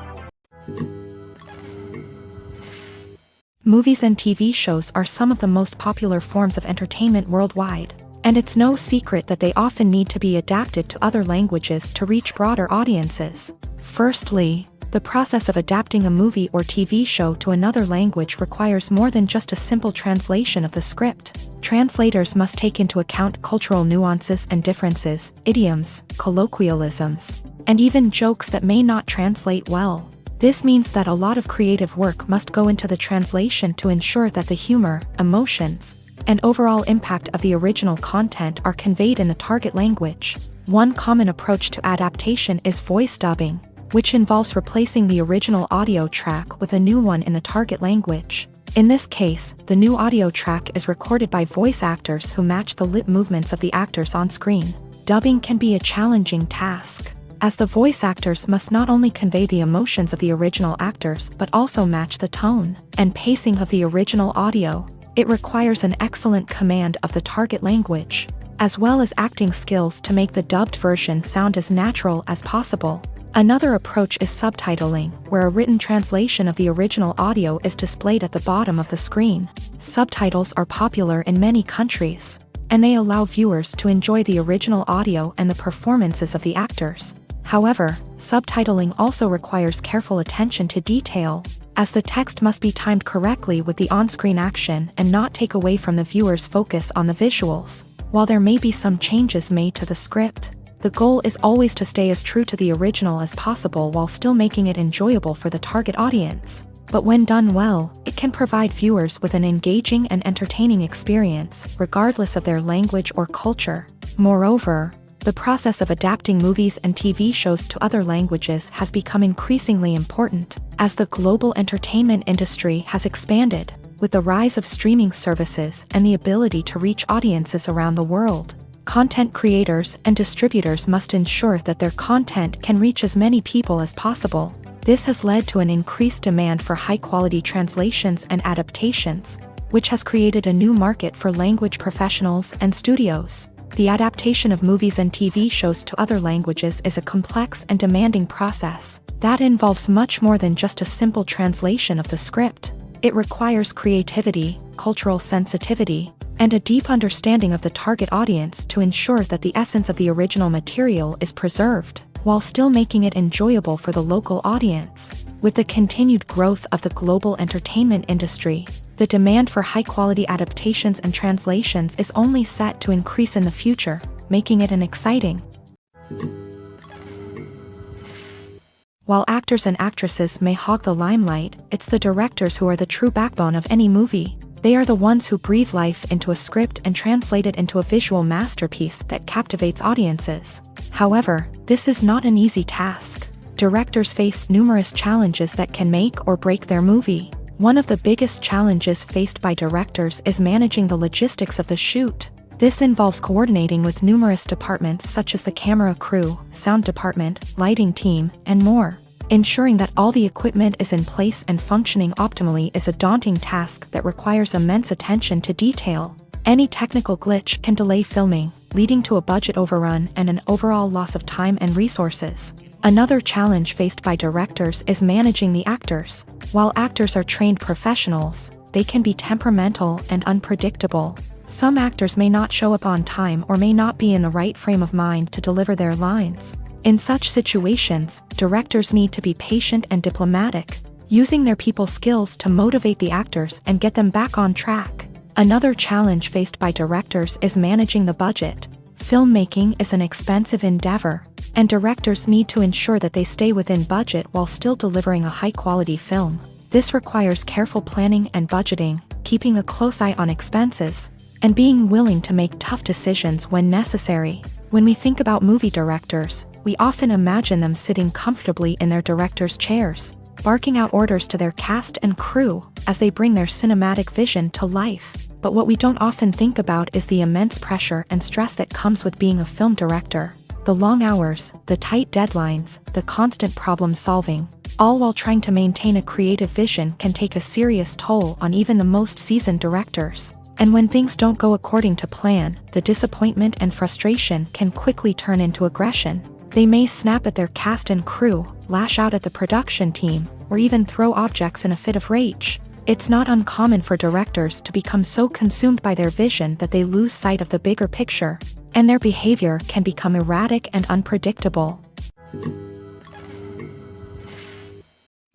Movies and TV shows are some of the most popular forms of entertainment worldwide, and it's no secret that they often need to be adapted to other languages to reach broader audiences. Firstly, the process of adapting a movie or TV show to another language requires more than just a simple translation of the script. Translators must take into account cultural nuances and differences, idioms, colloquialisms, and even jokes that may not translate well. This means that a lot of creative work must go into the translation to ensure that the humor, emotions, and overall impact of the original content are conveyed in the target language. One common approach to adaptation is voice dubbing, which involves replacing the original audio track with a new one in the target language. In this case, the new audio track is recorded by voice actors who match the lip movements of the actors on screen. Dubbing can be a challenging task, as the voice actors must not only convey the emotions of the original actors but also match the tone and pacing of the original audio. It requires an excellent command of the target language, as well as acting skills to make the dubbed version sound as natural as possible. Another approach is subtitling, where a written translation of the original audio is displayed at the bottom of the screen. Subtitles are popular in many countries, and they allow viewers to enjoy the original audio and the performances of the actors. However, subtitling also requires careful attention to detail, as the text must be timed correctly with the on-screen action and not take away from the viewer's focus on the visuals. While there may be some changes made to the script, the goal is always to stay as true to the original as possible while still making it enjoyable for the target audience. But when done well, it can provide viewers with an engaging and entertaining experience, regardless of their language or culture. Moreover, the process of adapting movies and TV shows to other languages has become increasingly important, as the global entertainment industry has expanded, with the rise of streaming services and the ability to reach audiences around the world. Content creators and distributors must ensure that their content can reach as many people as possible. This has led to an increased demand for high-quality translations and adaptations, which has created a new market for language professionals and studios. The adaptation of movies and TV shows to other languages is a complex and demanding process that involves much more than just a simple translation of the script. It requires creativity, cultural sensitivity, and a deep understanding of the target audience to ensure that the essence of the original material is preserved, while still making it enjoyable for the local audience. With the continued growth of the global entertainment industry, the demand for high-quality adaptations and translations is only set to increase in the future, making it an exciting. While actors and actresses may hog the limelight, it's the directors who are the true backbone of any movie. They are the ones who breathe life into a script and translate it into a visual masterpiece that captivates audiences. However, this is not an easy task. Directors face numerous challenges that can make or break their movie. One of the biggest challenges faced by directors is managing the logistics of the shoot. This involves coordinating with numerous departments such as the camera crew, sound department, lighting team, and more. Ensuring that all the equipment is in place and functioning optimally is a daunting task that requires immense attention to detail. Any technical glitch can delay filming, leading to a budget overrun and an overall loss of time and resources. Another challenge faced by directors is managing the actors. While actors are trained professionals, they can be temperamental and unpredictable. Some actors may not show up on time or may not be in the right frame of mind to deliver their lines. In such situations, directors need to be patient and diplomatic, using their people skills to motivate the actors and get them back on track. Another challenge faced by directors is managing the budget. Filmmaking is an expensive endeavor, and directors need to ensure that they stay within budget while still delivering a high-quality film. This requires careful planning and budgeting, keeping a close eye on expenses, and being willing to make tough decisions when necessary. When we think about movie directors, we often imagine them sitting comfortably in their director's chairs, barking out orders to their cast and crew as they bring their cinematic vision to life. but what we don't often think about is the immense pressure and stress that comes with being a film director. The long hours, the tight deadlines, the constant problem solving, all while trying to maintain a creative vision can take a serious toll on even the most seasoned directors. And when things don't go according to plan, the disappointment and frustration can quickly turn into aggression. They may snap at their cast and crew, lash out at the production team, or even throw objects in a fit of rage. It's not uncommon for directors to become so consumed by their vision that they lose sight of the bigger picture, and their behavior can become erratic and unpredictable.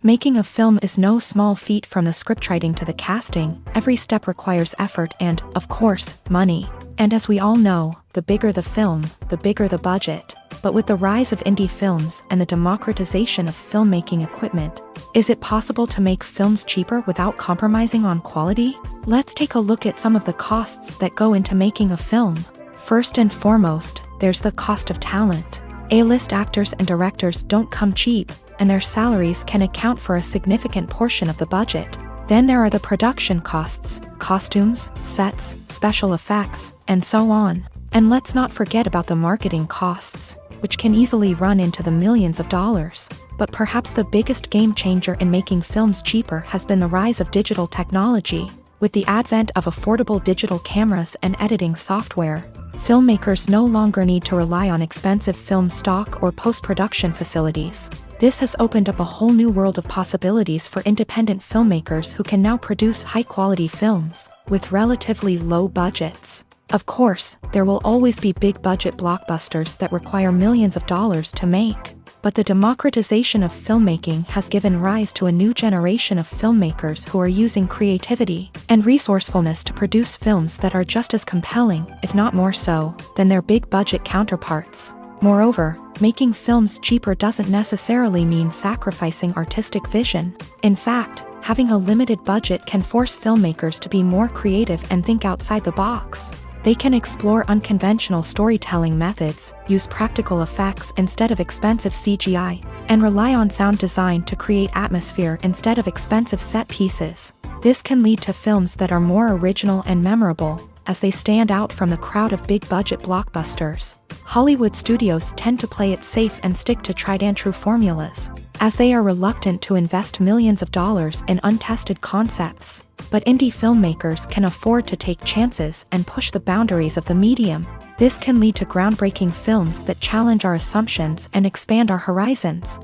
Making a film is no small feat. From the scriptwriting to the casting, every step requires effort and, of course, money. And as we all know, the bigger the film, the bigger the budget. But with the rise of indie films and the democratization of filmmaking equipment, is it possible to make films cheaper without compromising on quality? Let's take a look at some of the costs that go into making a film. First and foremost, there's the cost of talent. A-list actors and directors don't come cheap, and their salaries can account for a significant portion of the budget. Then there are the production costs, costumes, sets, special effects, and so on. And let's not forget about the marketing costs, which can easily run into the millions of dollars. But perhaps the biggest game changer in making films cheaper has been the rise of digital technology. With the advent of affordable digital cameras and editing software, filmmakers no longer need to rely on expensive film stock or post-production facilities. This has opened up a whole new world of possibilities for independent filmmakers who can now produce high-quality films with relatively low budgets. Of course, there will always be big-budget blockbusters that require millions of dollars to make. But the democratization of filmmaking has given rise to a new generation of filmmakers who are using creativity and resourcefulness to produce films that are just as compelling, if not more so, than their big-budget counterparts. Moreover, making films cheaper doesn't necessarily mean sacrificing artistic vision. In fact, having a limited budget can force filmmakers to be more creative and think outside the box. They can explore unconventional storytelling methods, use practical effects instead of expensive CGI, and rely on sound design to create atmosphere instead of expensive set pieces. This can lead to films that are more original and memorable, as they stand out from the crowd of big-budget blockbusters. Hollywood studios tend to play it safe and stick to tried-and-true formulas, as they are reluctant to invest millions of dollars in untested concepts. But indie filmmakers can afford to take chances and push the boundaries of the medium. This can lead to groundbreaking films that challenge our assumptions and expand our horizons.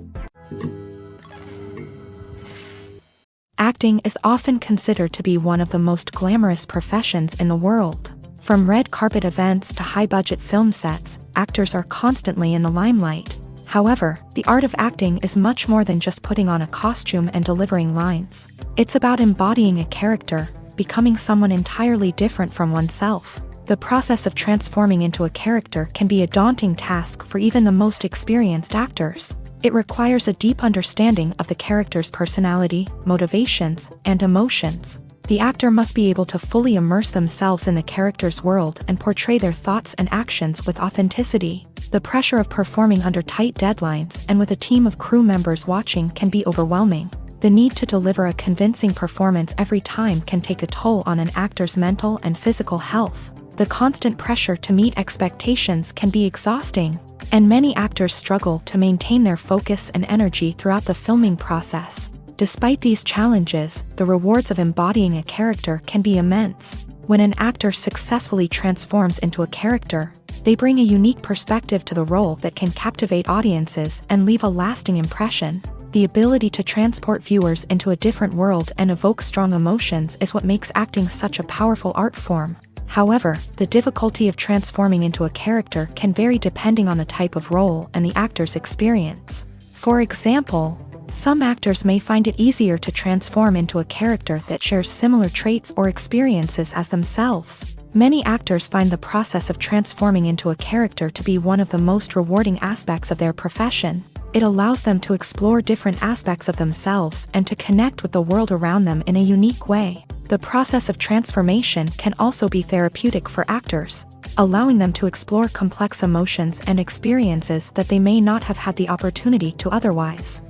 Acting is often considered to be one of the most glamorous professions in the world. From red carpet events to high-budget film sets, actors are constantly in the limelight. However, the art of acting is much more than just putting on a costume and delivering lines. It's about embodying a character, becoming someone entirely different from oneself. The process of transforming into a character can be a daunting task for even the most experienced actors. It requires a deep understanding of the character's personality, motivations, and emotions. The actor must be able to fully immerse themselves in the character's world and portray their thoughts and actions with authenticity. The pressure of performing under tight deadlines and with a team of crew members watching can be overwhelming. The need to deliver a convincing performance every time can take a toll on an actor's mental and physical health. The constant pressure to meet expectations can be exhausting, and many actors struggle to maintain their focus and energy throughout the filming process. Despite these challenges, the rewards of embodying a character can be immense. When an actor successfully transforms into a character, they bring a unique perspective to the role that can captivate audiences and leave a lasting impression. The ability to transport viewers into a different world and evoke strong emotions is what makes acting such a powerful art form. However, the difficulty of transforming into a character can vary depending on the type of role and the actor's experience. For example, some actors may find it easier to transform into a character that shares similar traits or experiences as themselves. Many actors find the process of transforming into a character to be one of the most rewarding aspects of their profession. It allows them to explore different aspects of themselves and to connect with the world around them in a unique way. The process of transformation can also be therapeutic for actors, allowing them to explore complex emotions and experiences that they may not have had the opportunity to otherwise.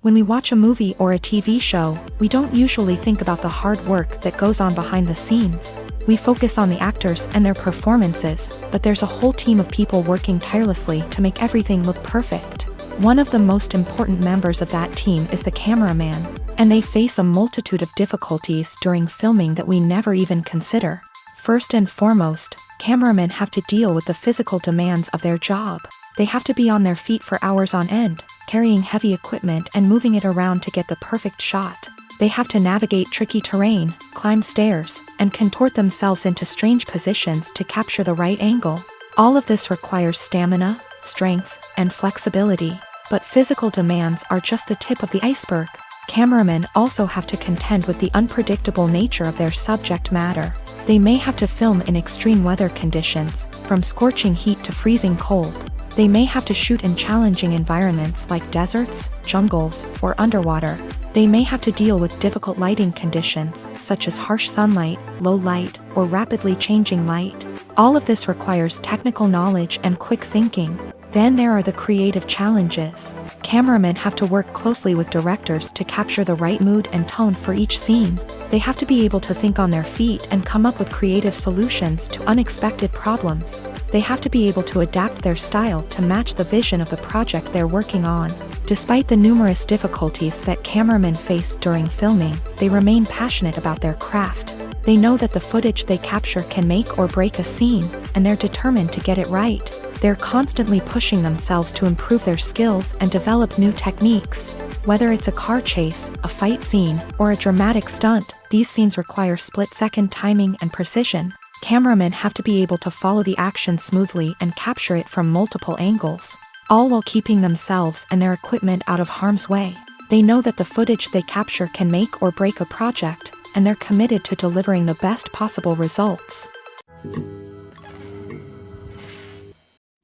When we watch a movie or a TV show, we don't usually think about the hard work that goes on behind the scenes. We focus on the actors and their performances, but there's a whole team of people working tirelessly to make everything look perfect. One of the most important members of that team is the cameraman, and they face a multitude of difficulties during filming that we never even consider. First and foremost, cameramen have to deal with the physical demands of their job. They have to be on their feet for hours on end, carrying heavy equipment and moving it around to get the perfect shot. They have to navigate tricky terrain, climb stairs, and contort themselves into strange positions to capture the right angle. All of this requires stamina, strength, and flexibility. But physical demands are just the tip of the iceberg. Cameramen also have to contend with the unpredictable nature of their subject matter. They may have to film in extreme weather conditions, from scorching heat to freezing cold. They may have to shoot in challenging environments like deserts, jungles, or underwater. They may have to deal with difficult lighting conditions, such as harsh sunlight, low light, or rapidly changing light. All of this requires technical knowledge and quick thinking. Then there are the creative challenges. Cameramen have to work closely with directors to capture the right mood and tone for each scene. They have to be able to think on their feet and come up with creative solutions to unexpected problems. They have to be able to adapt their style to match the vision of the project they're working on. Despite the numerous difficulties that cameramen face during filming, they remain passionate about their craft. They know that the footage they capture can make or break a scene, and they're determined to get it right. They're constantly pushing themselves to improve their skills and develop new techniques. Whether it's a car chase, a fight scene, or a dramatic stunt, these scenes require split-second timing and precision. Cameramen have to be able to follow the action smoothly and capture it from multiple angles, all while keeping themselves and their equipment out of harm's way. They know that the footage they capture can make or break a project, and they're committed to delivering the best possible results.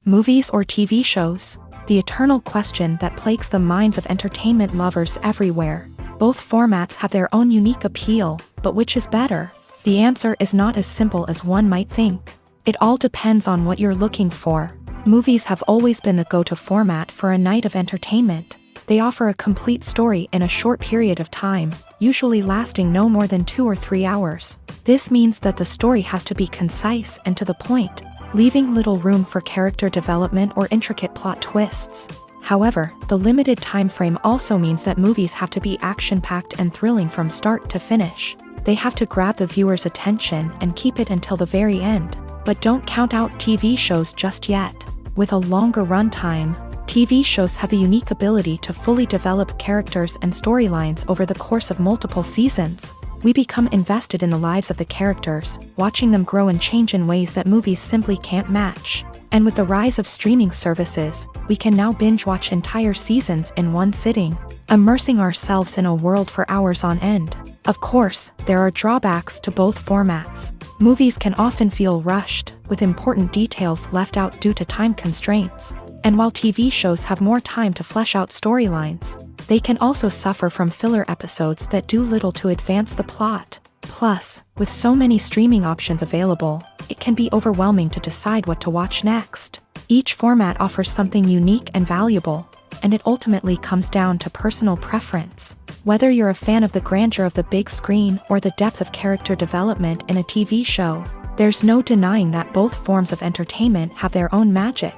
Movies or TV shows? The eternal question that plagues the minds of entertainment lovers everywhere. Both formats have their own unique appeal, but which is better? The answer is not as simple as one might think. It all depends on what you're looking for. Movies have always been the go-to format for a night of entertainment. They offer a complete story in a short period of time, usually lasting no more than 2 or 3 hours. This means that the story has to be concise and to the point, leaving little room for character development or intricate plot twists. However, the limited time frame also means that movies have to be action-packed and thrilling from start to finish. They have to grab the viewer's attention and keep it until the very end. But don't count out TV shows just yet. With a longer runtime, TV shows have the unique ability to fully develop characters and storylines over the course of multiple seasons. We become invested in the lives of the characters, watching them grow and change in ways that movies simply can't match. And with the rise of streaming services, we can now binge-watch entire seasons in one sitting, immersing ourselves in a world for hours on end. Of course, there are drawbacks to both formats. Movies can often feel rushed, with important details left out due to time constraints. And while TV shows have more time to flesh out storylines, they can also suffer from filler episodes that do little to advance the plot. Plus, with so many streaming options available, it can be overwhelming to decide what to watch next. Each format offers something unique and valuable, and it ultimately comes down to personal preference. Whether you're a fan of the grandeur of the big screen or the depth of character development in a TV show, there's no denying that both forms of entertainment have their own magic.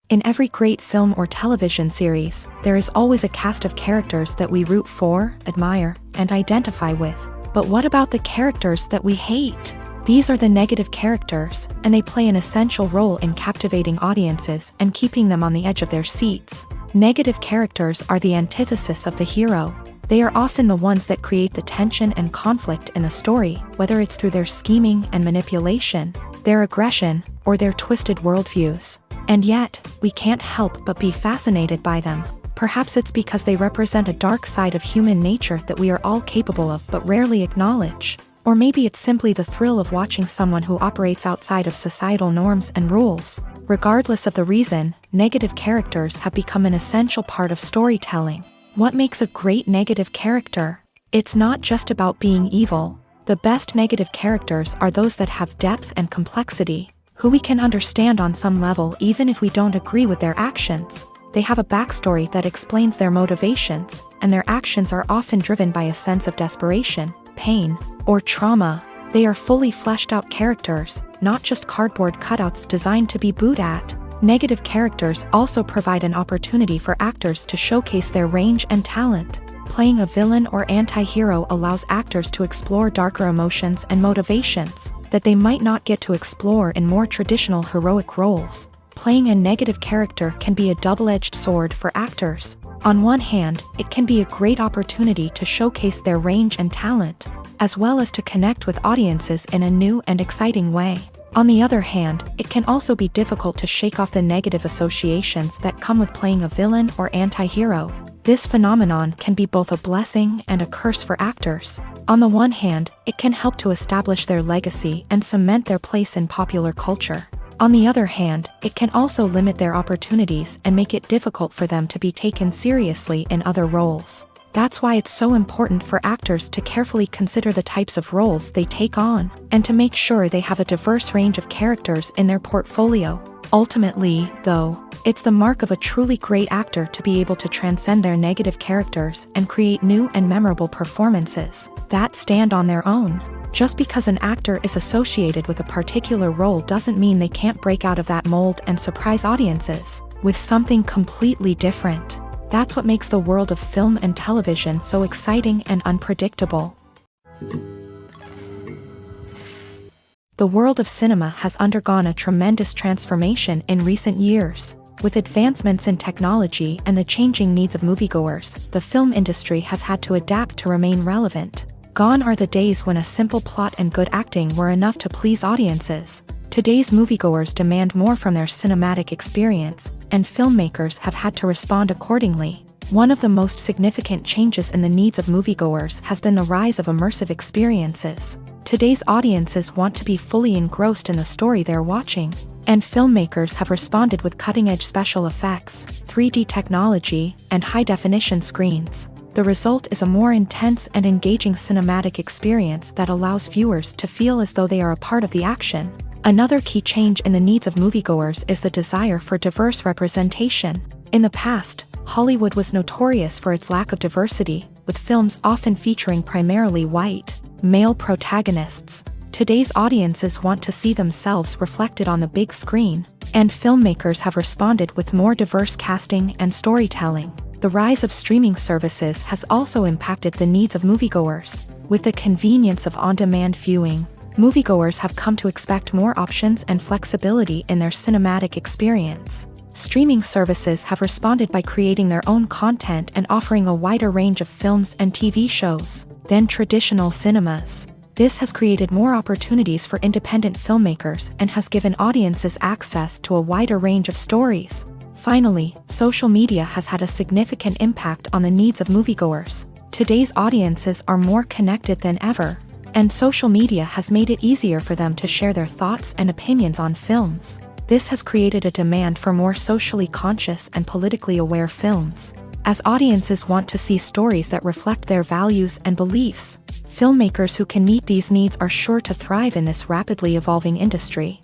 In every great film or television series, there is always a cast of characters that we root for, admire, and identify with. But what about the characters that we hate? These are the negative characters, and they play an essential role in captivating audiences and keeping them on the edge of their seats. Negative characters are the antithesis of the hero. They are often the ones that create the tension and conflict in the story, whether it's through their scheming and manipulation, their aggression, or their twisted worldviews. And yet, we can't help but be fascinated by them. Perhaps it's because they represent a dark side of human nature that we are all capable of but rarely acknowledge. Or maybe it's simply the thrill of watching someone who operates outside of societal norms and rules. Regardless of the reason, negative characters have become an essential part of storytelling. What makes a great negative character? It's not just about being evil. The best negative characters are those that have depth and complexity, who we can understand on some level even if we don't agree with their actions. They have a backstory that explains their motivations, and their actions are often driven by a sense of desperation, pain, or trauma. They are fully fleshed out characters, not just cardboard cutouts designed to be booed at. Negative characters also provide an opportunity for actors to showcase their range and talent. Playing a villain or anti-hero allows actors to explore darker emotions and motivations that they might not get to explore in more traditional heroic roles. Playing a negative character can be a double-edged sword for actors. On one hand, it can be a great opportunity to showcase their range and talent, as well as to connect with audiences in a new and exciting way. On the other hand, it can also be difficult to shake off the negative associations that come with playing a villain or anti-hero. This phenomenon can be both a blessing and a curse for actors. On the one hand, it can help to establish their legacy and cement their place in popular culture. On the other hand, it can also limit their opportunities and make it difficult for them to be taken seriously in other roles. That's why it's so important for actors to carefully consider the types of roles they take on, and to make sure they have a diverse range of characters in their portfolio. Ultimately, though, it's the mark of a truly great actor to be able to transcend their negative characters and create new and memorable performances that stand on their own. Just because an actor is associated with a particular role doesn't mean they can't break out of that mold and surprise audiences with something completely different. That's what makes the world of film and television so exciting and unpredictable. The world of cinema has undergone a tremendous transformation in recent years. With advancements in technology and the changing needs of moviegoers, the film industry has had to adapt to remain relevant. Gone are the days when a simple plot and good acting were enough to please audiences. Today's moviegoers demand more from their cinematic experience, and filmmakers have had to respond accordingly. One of the most significant changes in the needs of moviegoers has been the rise of immersive experiences. Today's audiences want to be fully engrossed in the story they're watching, and filmmakers have responded with cutting-edge special effects, 3D technology, and high-definition screens. The result is a more intense and engaging cinematic experience that allows viewers to feel as though they are a part of the action. Another key change in the needs of moviegoers is the desire for diverse representation. In the past, Hollywood was notorious for its lack of diversity, with films often featuring primarily white, male protagonists. Today's audiences want to see themselves reflected on the big screen, and filmmakers have responded with more diverse casting and storytelling. The rise of streaming services has also impacted the needs of moviegoers. With the convenience of on-demand viewing, moviegoers have come to expect more options and flexibility in their cinematic experience. Streaming services have responded by creating their own content and offering a wider range of films and TV shows than traditional cinemas. This has created more opportunities for independent filmmakers and has given audiences access to a wider range of stories. Finally, social media has had a significant impact on the needs of moviegoers. Today's audiences are more connected than ever, and social media has made it easier for them to share their thoughts and opinions on films. This has created a demand for more socially conscious and politically aware films. As audiences want to see stories that reflect their values and beliefs, filmmakers who can meet these needs are sure to thrive in this rapidly evolving industry.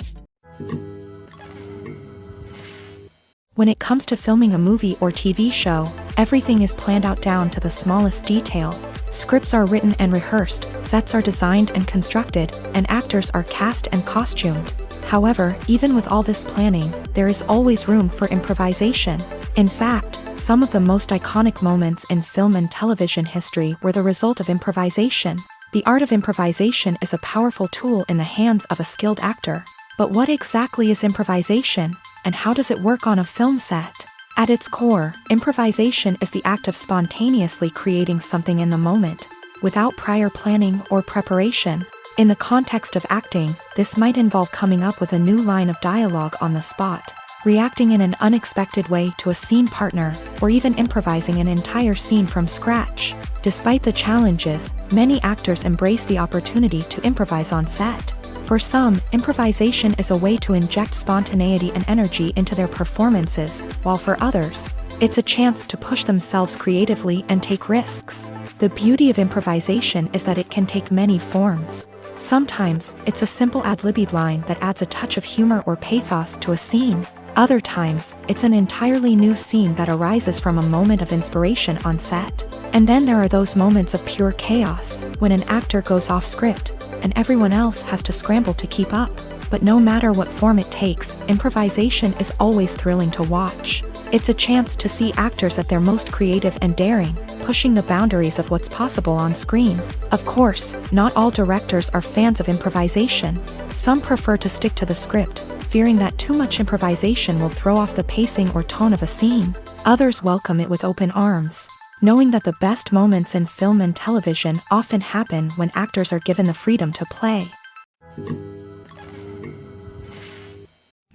When it comes to filming a movie or TV show, everything is planned out down to the smallest detail. Scripts are written and rehearsed, sets are designed and constructed, and actors are cast and costumed. However, even with all this planning, there is always room for improvisation. In fact, some of the most iconic moments in film and television history were the result of improvisation. The art of improvisation is a powerful tool in the hands of a skilled actor. But what exactly is improvisation, and how does it work on a film set? At its core, improvisation is the act of spontaneously creating something in the moment, without prior planning or preparation. In the context of acting, this might involve coming up with a new line of dialogue on the spot, reacting in an unexpected way to a scene partner, or even improvising an entire scene from scratch. Despite the challenges, many actors embrace the opportunity to improvise on set. For some, improvisation is a way to inject spontaneity and energy into their performances, while for others, it's a chance to push themselves creatively and take risks. The beauty of improvisation is that it can take many forms. Sometimes, it's a simple ad-libbed line that adds a touch of humor or pathos to a scene. Other times, it's an entirely new scene that arises from a moment of inspiration on set. And then there are those moments of pure chaos, when an actor goes off script, and everyone else has to scramble to keep up. But no matter what form it takes, improvisation is always thrilling to watch. It's a chance to see actors at their most creative and daring, pushing the boundaries of what's possible on screen. Of course, not all directors are fans of improvisation. Some prefer to stick to the script, fearing that too much improvisation will throw off the pacing or tone of a scene. Others welcome it with open arms, knowing that the best moments in film and television often happen when actors are given the freedom to play.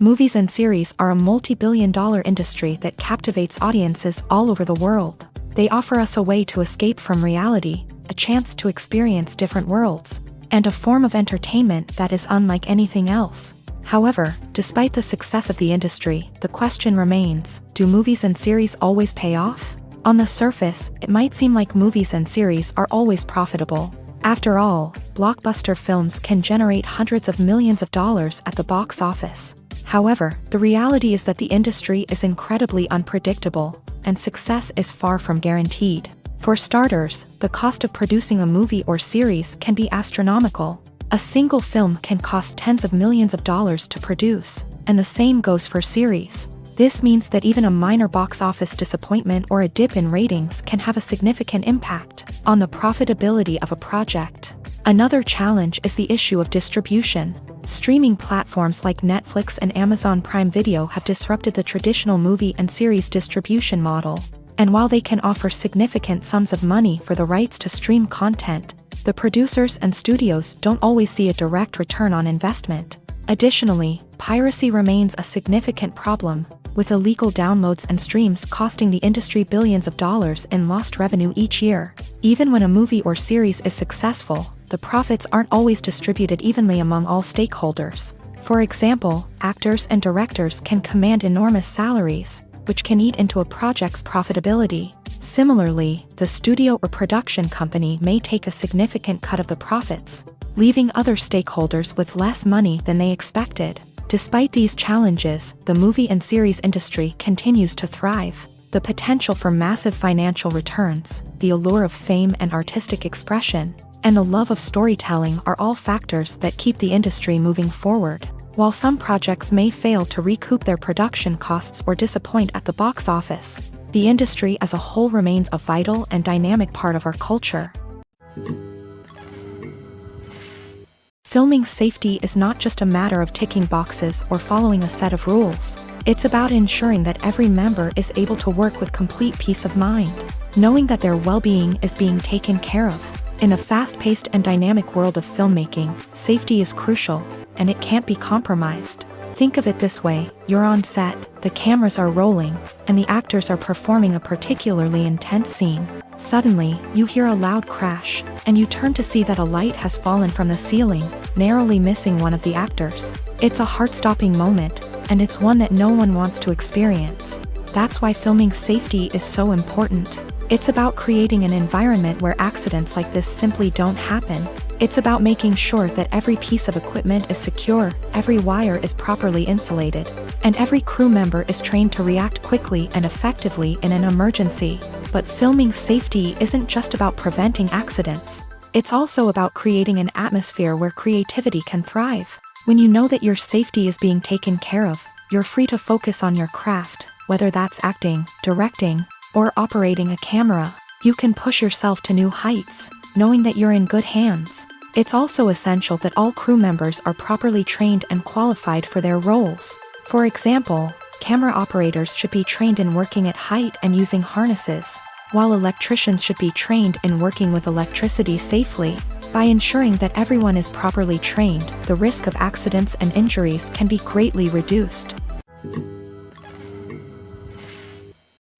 Movies and series are a multi-billion-dollar industry that captivates audiences all over the world. They offer us a way to escape from reality, a chance to experience different worlds, and a form of entertainment that is unlike anything else. However, despite the success of the industry, the question remains, do movies and series always pay off? On the surface, it might seem like movies and series are always profitable. After all, blockbuster films can generate hundreds of millions of dollars at the box office. However, the reality is that the industry is incredibly unpredictable, and success is far from guaranteed. For starters, the cost of producing a movie or series can be astronomical. A single film can cost tens of millions of dollars to produce, and the same goes for series. This means that even a minor box office disappointment or a dip in ratings can have a significant impact on the profitability of a project. Another challenge is the issue of distribution. Streaming platforms like Netflix and Amazon Prime Video have disrupted the traditional movie and series distribution model. And while they can offer significant sums of money for the rights to stream content, the producers and studios don't always see a direct return on investment. Additionally, piracy remains a significant problem, with illegal downloads and streams costing the industry billions of dollars in lost revenue each year. Even when a movie or series is successful, the profits aren't always distributed evenly among all stakeholders. For example, actors and directors can command enormous salaries, which can eat into a project's profitability. Similarly, the studio or production company may take a significant cut of the profits, leaving other stakeholders with less money than they expected. Despite these challenges, the movie and series industry continues to thrive. The potential for massive financial returns, the allure of fame and artistic expression, and the love of storytelling are all factors that keep the industry moving forward. While some projects may fail to recoup their production costs or disappoint at the box office, the industry as a whole remains a vital and dynamic part of our culture. Filming safety is not just a matter of ticking boxes or following a set of rules. It's about ensuring that every member is able to work with complete peace of mind, knowing that their well-being is being taken care of. In a fast-paced and dynamic world of filmmaking, safety is crucial, and it can't be compromised. Think of it this way: you're on set, the cameras are rolling, and the actors are performing a particularly intense scene. Suddenly, you hear a loud crash, and you turn to see that a light has fallen from the ceiling, narrowly missing one of the actors. It's a heart-stopping moment, and it's one that no one wants to experience. That's why filming safety is so important. It's about creating an environment where accidents like this simply don't happen. It's about making sure that every piece of equipment is secure, every wire is properly insulated, and every crew member is trained to react quickly and effectively in an emergency. But filming safety isn't just about preventing accidents. It's also about creating an atmosphere where creativity can thrive. When you know that your safety is being taken care of, you're free to focus on your craft, whether that's acting, directing, or operating a camera. You can push yourself to new heights, knowing that you're in good hands. It's also essential that all crew members are properly trained and qualified for their roles. For example, camera operators should be trained in working at height and using harnesses, while electricians should be trained in working with electricity safely. By ensuring that everyone is properly trained, the risk of accidents and injuries can be greatly reduced.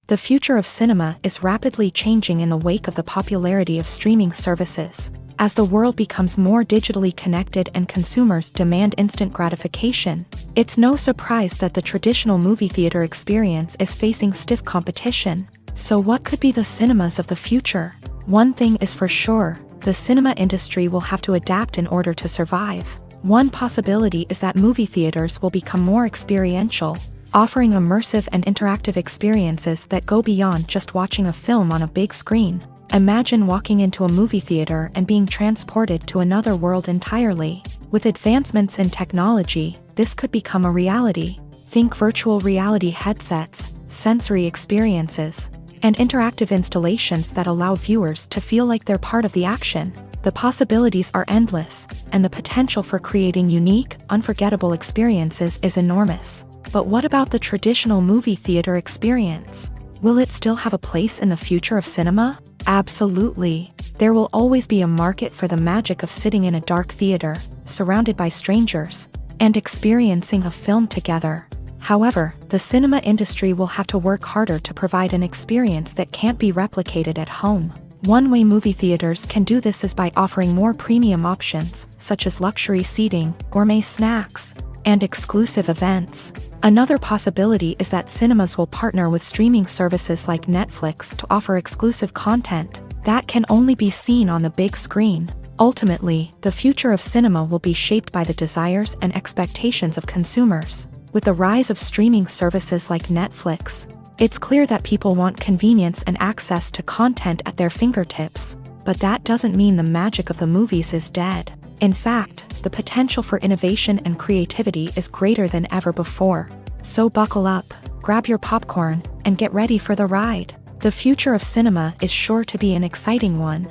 The future of cinema is rapidly changing in the wake of the popularity of streaming services. As the world becomes more digitally connected and consumers demand instant gratification, it's no surprise that the traditional movie theater experience is facing stiff competition. So what could be the cinemas of the future? One thing is for sure, the cinema industry will have to adapt in order to survive. One possibility is that movie theaters will become more experiential. offering immersive and interactive experiences that go beyond just watching a film on a big screen. Imagine walking into a movie theater and being transported to another world entirely. With advancements in technology, this could become a reality. Think virtual reality headsets, sensory experiences, and interactive installations that allow viewers to feel like they're part of the action. The possibilities are endless, and the potential for creating unique, unforgettable experiences is enormous. But what about the traditional movie theater experience? Will it still have a place in the future of cinema? Absolutely. There will always be a market for the magic of sitting in a dark theater, surrounded by strangers, and experiencing a film together. However, the cinema industry will have to work harder to provide an experience that can't be replicated at home. One way movie theaters can do this is by offering more premium options, such as luxury seating, gourmet snacks, and exclusive events. Another possibility is that cinemas will partner with streaming services like Netflix to offer exclusive content that can only be seen on the big screen. Ultimately, the future of cinema will be shaped by the desires and expectations of consumers. With the rise of streaming services like Netflix, it's clear that people want convenience and access to content at their fingertips. But that doesn't mean the magic of the movies is dead. In fact, the potential for innovation and creativity is greater than ever before. So buckle up, grab your popcorn, and get ready for the ride. The future of cinema is sure to be an exciting one.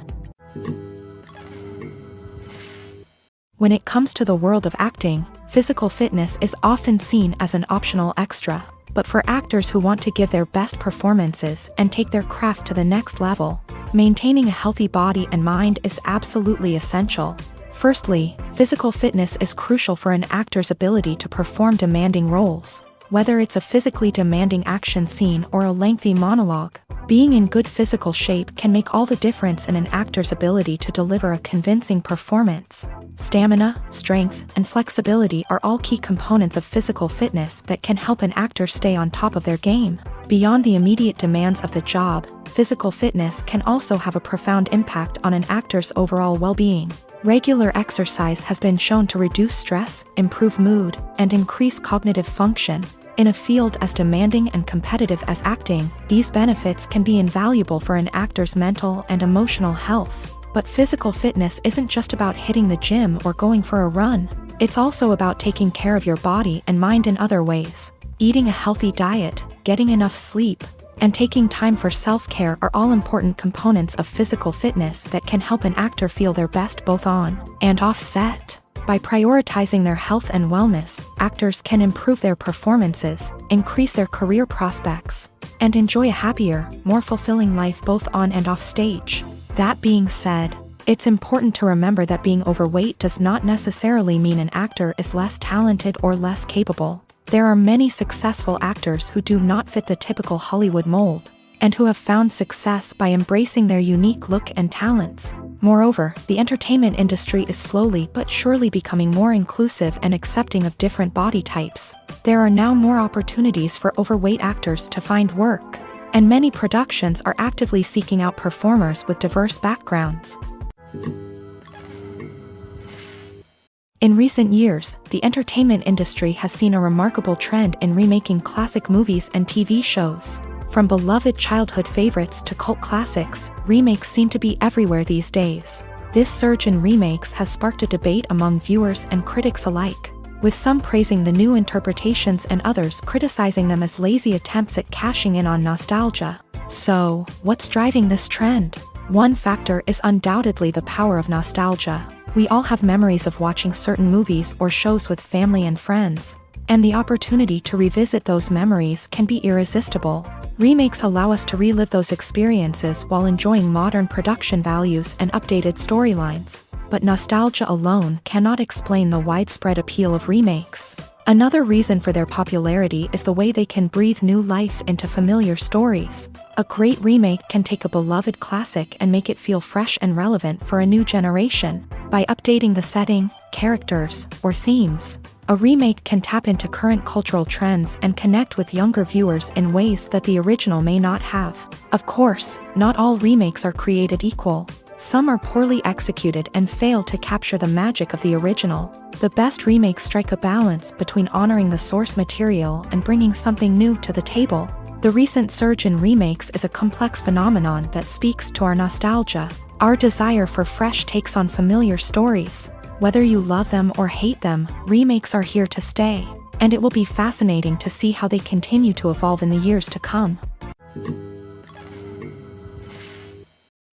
When it comes to the world of acting, physical fitness is often seen as an optional extra. But for actors who want to give their best performances and take their craft to the next level, maintaining a healthy body and mind is absolutely essential. Firstly, physical fitness is crucial for an actor's ability to perform demanding roles. Whether it's a physically demanding action scene or a lengthy monologue, being in good physical shape can make all the difference in an actor's ability to deliver a convincing performance. Stamina, strength, and flexibility are all key components of physical fitness that can help an actor stay on top of their game. Beyond the immediate demands of the job, physical fitness can also have a profound impact on an actor's overall well-being. Regular exercise has been shown to reduce stress, improve mood, and increase cognitive function. In a field as demanding and competitive as acting, these benefits can be invaluable for an actor's mental and emotional health. But physical fitness isn't just about hitting the gym or going for a run. It's also about taking care of your body and mind in other ways. Eating a healthy diet, getting enough sleep, and taking time for self-care are all important components of physical fitness that can help an actor feel their best both on and off set. By prioritizing their health and wellness, actors can improve their performances, increase their career prospects, and enjoy a happier, more fulfilling life both on and off stage. That being said, it's important to remember that being overweight does not necessarily mean an actor is less talented or less capable. There are many successful actors who do not fit the typical Hollywood mold, and who have found success by embracing their unique look and talents. Moreover, the entertainment industry is slowly but surely becoming more inclusive and accepting of different body types. There are now more opportunities for overweight actors to find work, and many productions are actively seeking out performers with diverse backgrounds. In recent years, the entertainment industry has seen a remarkable trend in remaking classic movies and TV shows. From beloved childhood favorites to cult classics, remakes seem to be everywhere these days. This surge in remakes has sparked a debate among viewers and critics alike, with some praising the new interpretations and others criticizing them as lazy attempts at cashing in on nostalgia. So, what's driving this trend? One factor is undoubtedly the power of nostalgia. We all have memories of watching certain movies or shows with family and friends, and the opportunity to revisit those memories can be irresistible. Remakes allow us to relive those experiences while enjoying modern production values and updated storylines. But nostalgia alone cannot explain the widespread appeal of remakes. Another reason for their popularity is the way they can breathe new life into familiar stories. A great remake can take a beloved classic and make it feel fresh and relevant for a new generation. By updating the setting, characters, or themes, a remake can tap into current cultural trends and connect with younger viewers in ways that the original may not have. Of course, not all remakes are created equal. Some are poorly executed and fail to capture the magic of the original. The best remakes strike a balance between honoring the source material and bringing something new to the table. The recent surge in remakes is a complex phenomenon that speaks to our nostalgia, our desire for fresh takes on familiar stories. Whether you love them or hate them, remakes are here to stay, and it will be fascinating to see how they continue to evolve in the years to come.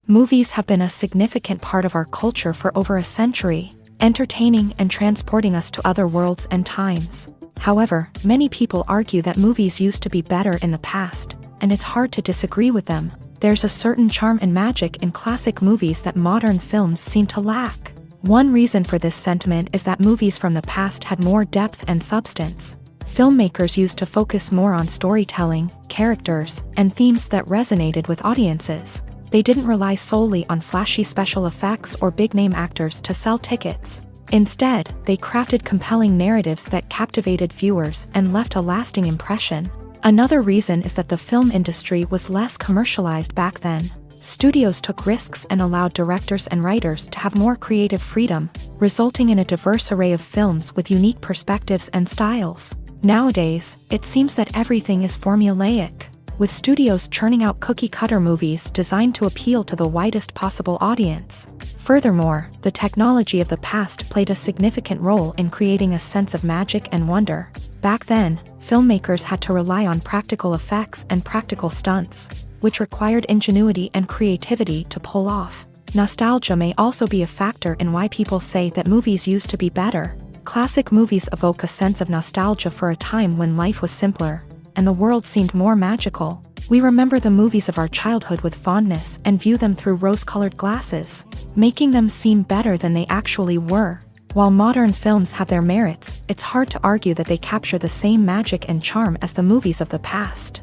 Movies have been a significant part of our culture for over a century, entertaining and transporting us to other worlds and times. However, many people argue that movies used to be better in the past, and it's hard to disagree with them. There's a certain charm and magic in classic movies that modern films seem to lack. One reason for this sentiment is that movies from the past had more depth and substance. Filmmakers used to focus more on storytelling, characters, and themes that resonated with audiences. They didn't rely solely on flashy special effects or big-name actors to sell tickets. Instead, they crafted compelling narratives that captivated viewers and left a lasting impression. Another reason is that the film industry was less commercialized back then. Studios took risks and allowed directors and writers to have more creative freedom, resulting in a diverse array of films with unique perspectives and styles. Nowadays, it seems that everything is formulaic, with studios churning out cookie-cutter movies designed to appeal to the widest possible audience. Furthermore, the technology of the past played a significant role in creating a sense of magic and wonder. Back then, filmmakers had to rely on practical effects and practical stunts, which required ingenuity and creativity to pull off. Nostalgia may also be a factor in why people say that movies used to be better. Classic movies evoke a sense of nostalgia for a time when life was simpler, and the world seemed more magical. We remember the movies of our childhood with fondness and view them through rose-colored glasses, making them seem better than they actually were. While modern films have their merits, it's hard to argue that they capture the same magic and charm as the movies of the past.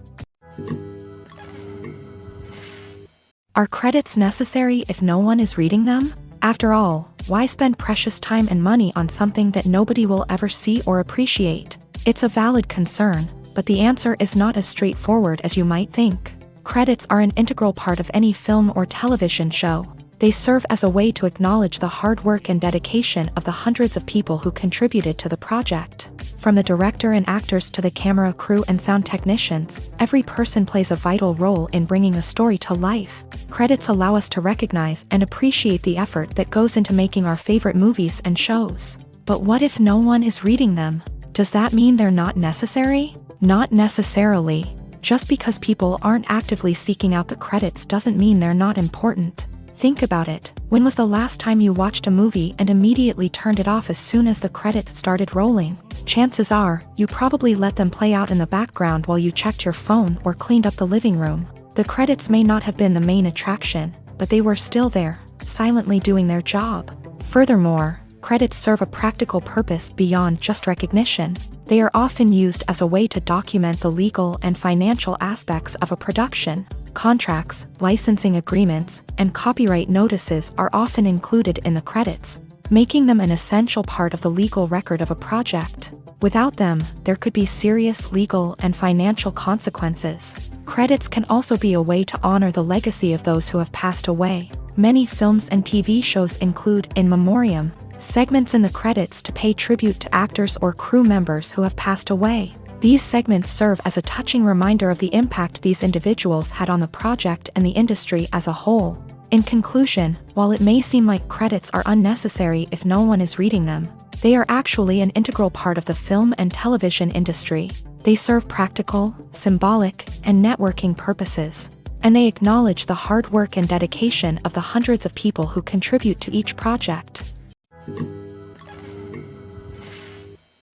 Are credits necessary if no one is reading them? After all, why spend precious time and money on something that nobody will ever see or appreciate? It's a valid concern, but the answer is not as straightforward as you might think. Credits are an integral part of any film or television show. They serve as a way to acknowledge the hard work and dedication of the hundreds of people who contributed to the project. From the director and actors to the camera crew and sound technicians, every person plays a vital role in bringing a story to life. Credits allow us to recognize and appreciate the effort that goes into making our favorite movies and shows. But what if no one is reading them? Does that mean they're not necessary? Not necessarily. Just because people aren't actively seeking out the credits doesn't mean they're not important. Think about it. When was the last time you watched a movie and immediately turned it off as soon as the credits started rolling? Chances are, you probably let them play out in the background while you checked your phone or cleaned up the living room. The credits may not have been the main attraction, but they were still there, silently doing their job. Furthermore, credits serve a practical purpose beyond just recognition. They are often used as a way to document the legal and financial aspects of a production. Contracts, licensing agreements, and copyright notices are often included in the credits, making them an essential part of the legal record of a project. Without them, there could be serious legal and financial consequences. Credits can also be a way to honor the legacy of those who have passed away. Many films and TV shows include in memoriam segments in the credits to pay tribute to actors or crew members who have passed away. These segments serve as a touching reminder of the impact these individuals had on the project and the industry as a whole. In conclusion, while it may seem like credits are unnecessary if no one is reading them, they are actually an integral part of the film and television industry. They serve practical, symbolic, and networking purposes, and they acknowledge the hard work and dedication of the hundreds of people who contribute to each project.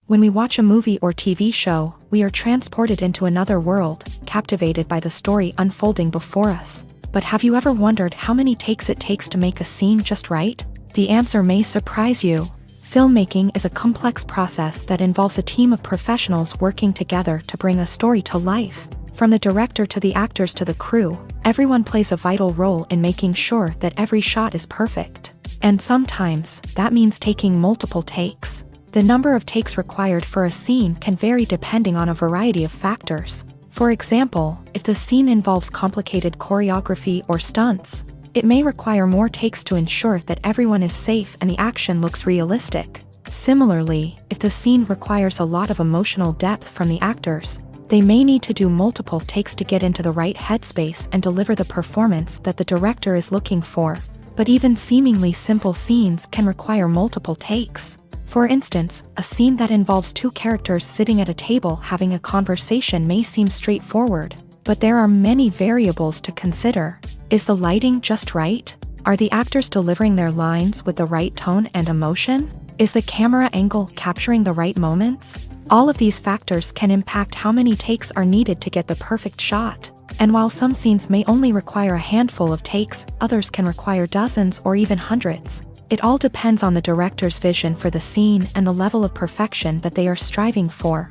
When we watch a movie or TV show, we are transported into another world, captivated by the story unfolding before us. But have you ever wondered how many takes it takes to make a scene just right? The answer may surprise you. Filmmaking is a complex process that involves a team of professionals working together to bring a story to life. From the director to the actors to the crew, everyone plays a vital role in making sure that every shot is perfect. And sometimes, that means taking multiple takes. The number of takes required for a scene can vary depending on a variety of factors. For example, if the scene involves complicated choreography or stunts, It may require more takes to ensure that everyone is safe and the action looks realistic. Similarly, if the scene requires a lot of emotional depth from the actors, they may need to do multiple takes to get into the right headspace and deliver the performance that the director is looking for. But even seemingly simple scenes can require multiple takes. For instance, a scene that involves two characters sitting at a table having a conversation may seem straightforward, but there are many variables to consider. Is the lighting just right? Are the actors delivering their lines with the right tone and emotion? Is the camera angle capturing the right moments? All of these factors can impact how many takes are needed to get the perfect shot. And while some scenes may only require a handful of takes, others can require dozens or even hundreds. It all depends on the director's vision for the scene and the level of perfection that they are striving for.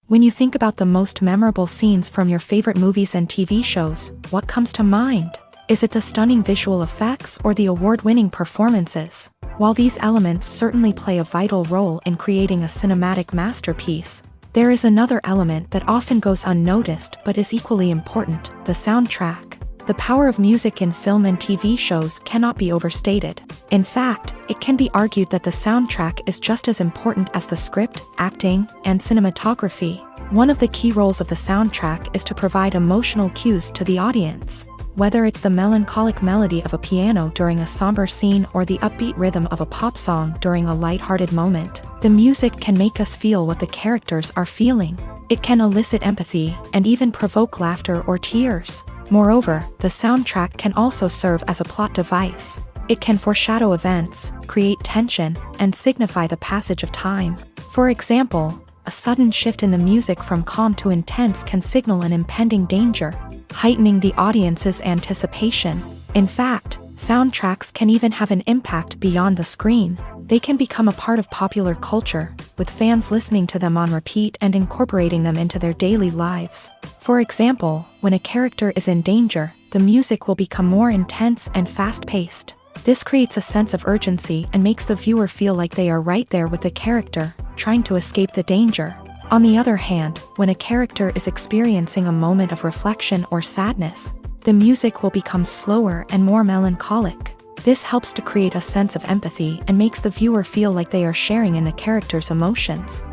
When you think about the most memorable scenes from your favorite movies and TV shows, what comes to mind? Is it the stunning visual effects or the award-winning performances? While these elements certainly play a vital role in creating a cinematic masterpiece, there is another element that often goes unnoticed but is equally important: the soundtrack. The power of music in film and TV shows cannot be overstated. In fact, it can be argued that the soundtrack is just as important as the script, acting, and cinematography. One of the key roles of the soundtrack is to provide emotional cues to the audience. Whether it's the melancholic melody of a piano during a somber scene or the upbeat rhythm of a pop song during a lighthearted moment, the music can make us feel what the characters are feeling. It can elicit empathy and even provoke laughter or tears. Moreover, the soundtrack can also serve as a plot device. It can foreshadow events, create tension, and signify the passage of time. For example, a sudden shift in the music from calm to intense can signal an impending danger, heightening the audience's anticipation. In fact, soundtracks can even have an impact beyond the screen. They can become a part of popular culture, with fans listening to them on repeat and incorporating them into their daily lives. For example, when a character is in danger, the music will become more intense and fast-paced. This creates a sense of urgency and makes the viewer feel like they are right there with the character, trying to escape the danger. On the other hand, when a character is experiencing a moment of reflection or sadness, the music will become slower and more melancholic. This helps to create a sense of empathy and makes the viewer feel like they are sharing in the character's emotions.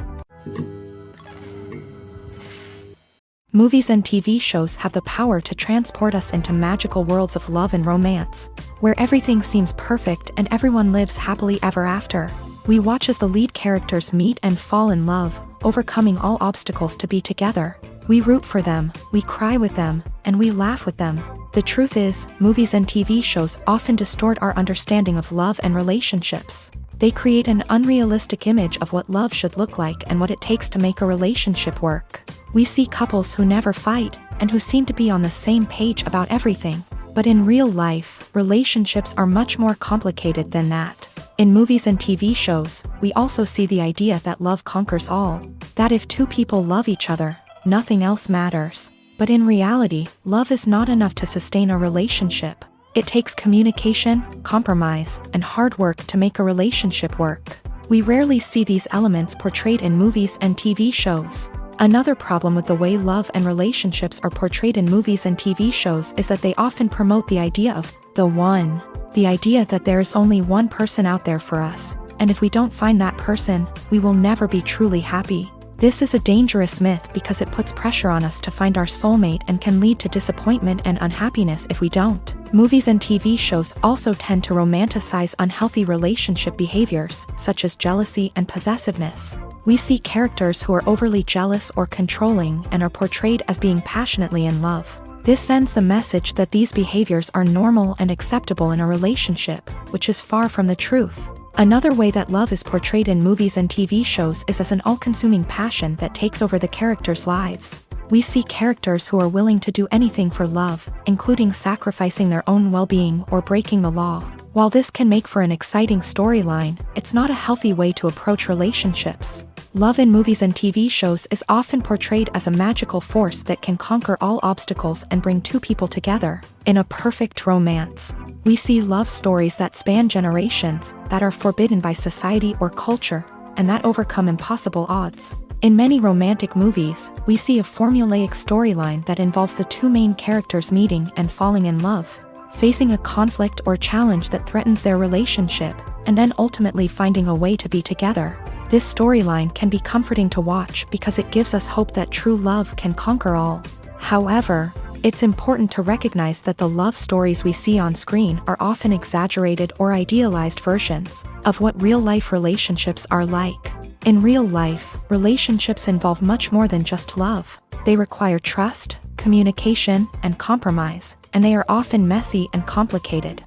Movies and TV shows have the power to transport us into magical worlds of love and romance, where everything seems perfect and everyone lives happily ever after. We watch as the lead characters meet and fall in love, overcoming all obstacles to be together. We root for them, we cry with them, and we laugh with them. The truth is, movies and TV shows often distort our understanding of love and relationships. They create an unrealistic image of what love should look like and what it takes to make a relationship work. We see couples who never fight, and who seem to be on the same page about everything. But in real life, relationships are much more complicated than that. In movies and TV shows, we also see the idea that love conquers all. That if two people love each other, nothing else matters. But in reality, love is not enough to sustain a relationship. It takes communication, compromise, and hard work to make a relationship work. We rarely see these elements portrayed in movies and TV shows. Another problem with the way love and relationships are portrayed in movies and TV shows is that they often promote the idea of the one. The idea that there is only one person out there for us, and if we don't find that person, we will never be truly happy. This is a dangerous myth because it puts pressure on us to find our soulmate and can lead to disappointment and unhappiness if we don't. Movies and TV shows also tend to romanticize unhealthy relationship behaviors, such as jealousy and possessiveness. We see characters who are overly jealous or controlling and are portrayed as being passionately in love. This sends the message that these behaviors are normal and acceptable in a relationship, which is far from the truth. Another way that love is portrayed in movies and TV shows is as an all-consuming passion that takes over the characters' lives. We see characters who are willing to do anything for love, including sacrificing their own well-being or breaking the law. While this can make for an exciting storyline, it's not a healthy way to approach relationships. Love in movies and TV shows is often portrayed as a magical force that can conquer all obstacles and bring two people together in a perfect romance. We see love stories that span generations, that are forbidden by society or culture, and that overcome impossible odds. In many romantic movies, we see a formulaic storyline that involves the two main characters meeting and falling in love, facing a conflict or challenge that threatens their relationship, and then ultimately finding a way to be together. This storyline can be comforting to watch because it gives us hope that true love can conquer all. However, it's important to recognize that the love stories we see on screen are often exaggerated or idealized versions of what real-life relationships are like. In real life, relationships involve much more than just love. They require trust, communication, and compromise, and they are often messy and complicated.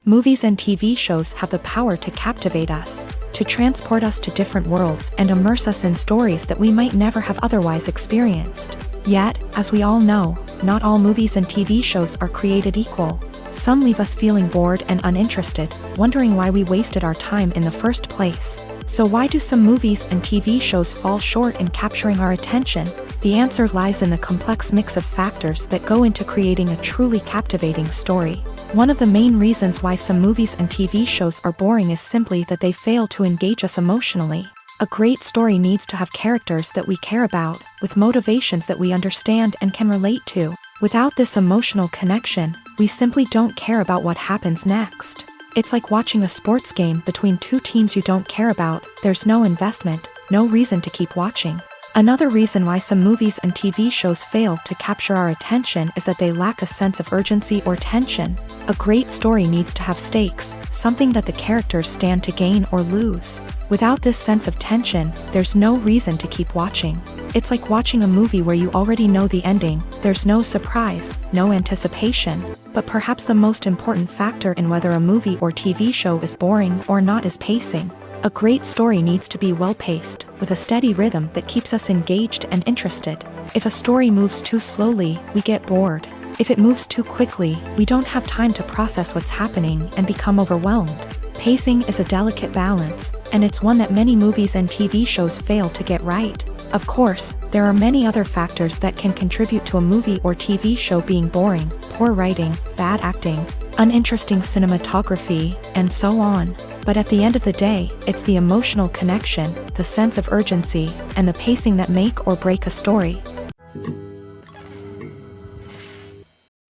Movies and TV shows have the power to captivate us, to transport us to different worlds and immerse us in stories that we might never have otherwise experienced. Yet, as we all know, not all movies and TV shows are created equal. Some leave us feeling bored and uninterested, wondering why we wasted our time in the first place. So why do some movies and TV shows fall short in capturing our attention? The answer lies in the complex mix of factors that go into creating a truly captivating story. One of the main reasons why some movies and TV shows are boring is simply that they fail to engage us emotionally. A great story needs to have characters that we care about, with motivations that we understand and can relate to. Without this emotional connection, we simply don't care about what happens next. It's like watching a sports game between two teams you don't care about. There's no investment, no reason to keep watching. Another reason why some movies and TV shows fail to capture our attention is that they lack a sense of urgency or tension. A great story needs to have stakes, something that the characters stand to gain or lose. Without this sense of tension, there's no reason to keep watching. It's like watching a movie where you already know the ending. There's no surprise, no anticipation. But perhaps the most important factor in whether a movie or TV show is boring or not is pacing. A great story needs to be well-paced, with a steady rhythm that keeps us engaged and interested. If a story moves too slowly, we get bored. If it moves too quickly, we don't have time to process what's happening and become overwhelmed. Pacing is a delicate balance, and it's one that many movies and TV shows fail to get right. Of course, there are many other factors that can contribute to a movie or TV show being boring: poor writing, bad acting, uninteresting cinematography, and so on. But at the end of the day, it's the emotional connection, the sense of urgency, and the pacing that make or break a story.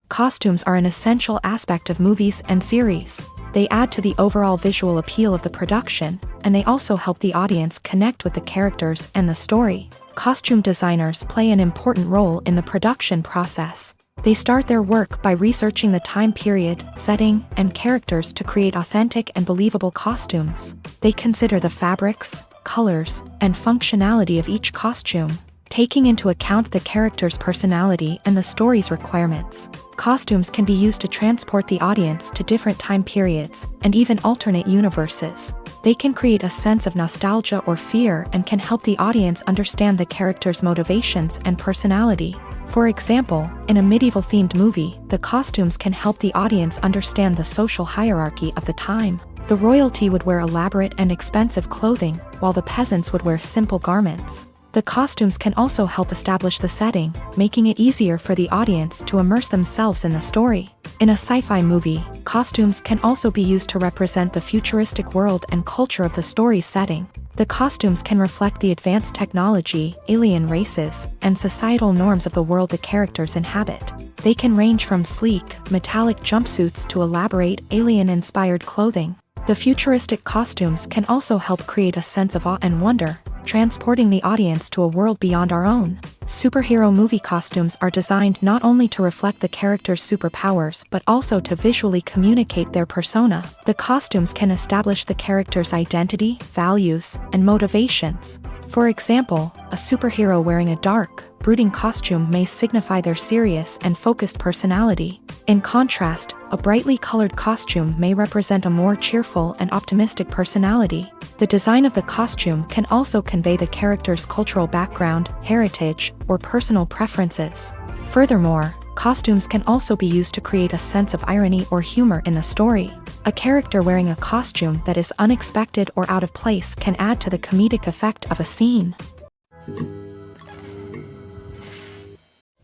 Costumes are an essential aspect of movies and series. They add to the overall visual appeal of the production, and they also help the audience connect with the characters and the story. Costume designers play an important role in the production process. They start their work by researching the time period, setting, and characters to create authentic and believable costumes. They consider the fabrics, colors, and functionality of each costume, taking into account the character's personality and the story's requirements. Costumes can be used to transport the audience to different time periods, and even alternate universes. They can create a sense of nostalgia or fear and can help the audience understand the character's motivations and personality. For example, in a medieval-themed movie, the costumes can help the audience understand the social hierarchy of the time. The royalty would wear elaborate and expensive clothing, while the peasants would wear simple garments. The costumes can also help establish the setting, making it easier for the audience to immerse themselves in the story. In a sci-fi movie, costumes can also be used to represent the futuristic world and culture of the story's setting. The costumes can reflect the advanced technology, alien races, and societal norms of the world the characters inhabit. They can range from sleek, metallic jumpsuits to elaborate, alien-inspired clothing. The futuristic costumes can also help create a sense of awe and wonder, transporting the audience to a world beyond our own. Superhero movie costumes are designed not only to reflect the character's superpowers but also to visually communicate their persona. The costumes can establish the character's identity, values, and motivations. For example, a superhero wearing a dark, brooding costume may signify their serious and focused personality. In contrast, a brightly colored costume may represent a more cheerful and optimistic personality. The design of the costume can also convey the character's cultural background, heritage, or personal preferences. Furthermore, costumes can also be used to create a sense of irony or humor in the story. A character wearing a costume that is unexpected or out of place can add to the comedic effect of a scene.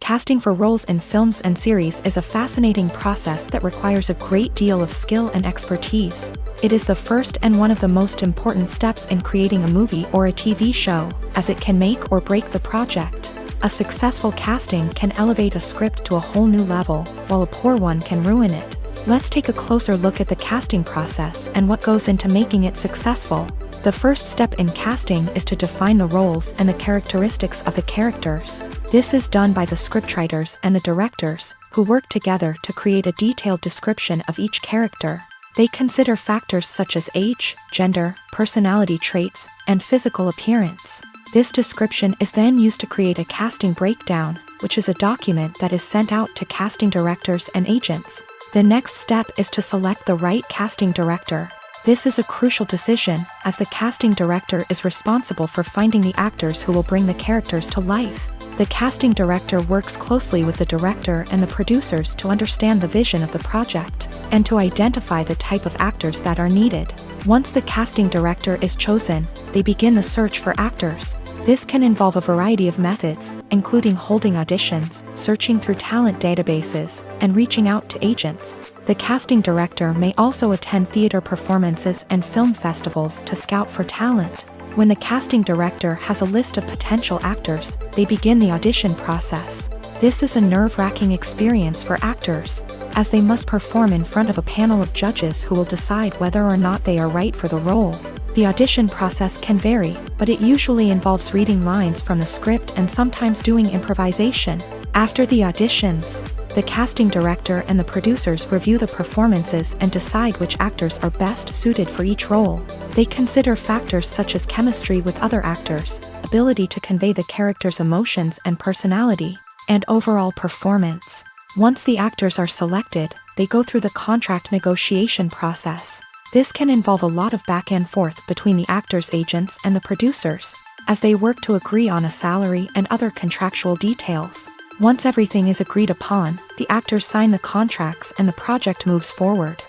Casting for roles in films and series is a fascinating process that requires a great deal of skill and expertise. It is the first and one of the most important steps in creating a movie or a TV show, as it can make or break the project. A successful casting can elevate a script to a whole new level, while a poor one can ruin it. Let's take a closer look at the casting process and what goes into making it successful. The first step in casting is to define the roles and the characteristics of the characters. This is done by the scriptwriters and the directors, who work together to create a detailed description of each character. They consider factors such as age, gender, personality traits, and physical appearance. This description is then used to create a casting breakdown, which is a document that is sent out to casting directors and agents. The next step is to select the right casting director. This is a crucial decision, as the casting director is responsible for finding the actors who will bring the characters to life. The casting director works closely with the director and the producers to understand the vision of the project, and to identify the type of actors that are needed. Once the casting director is chosen, they begin the search for actors. This can involve a variety of methods, including holding auditions, searching through talent databases, and reaching out to agents. The casting director may also attend theater performances and film festivals to scout for talent. When the casting director has a list of potential actors, they begin the audition process. This is a nerve-wracking experience for actors, as they must perform in front of a panel of judges who will decide whether or not they are right for the role. The audition process can vary, but it usually involves reading lines from the script and sometimes doing improvisation. After the auditions, the casting director and the producers review the performances and decide which actors are best suited for each role. They consider factors such as chemistry with other actors, ability to convey the character's emotions and personality, and overall performance. Once the actors are selected, they go through the contract negotiation process. This can involve a lot of back and forth between the actors' agents and the producers, as they work to agree on a salary and other contractual details. Once everything is agreed upon, the actors sign the contracts and the project moves forward.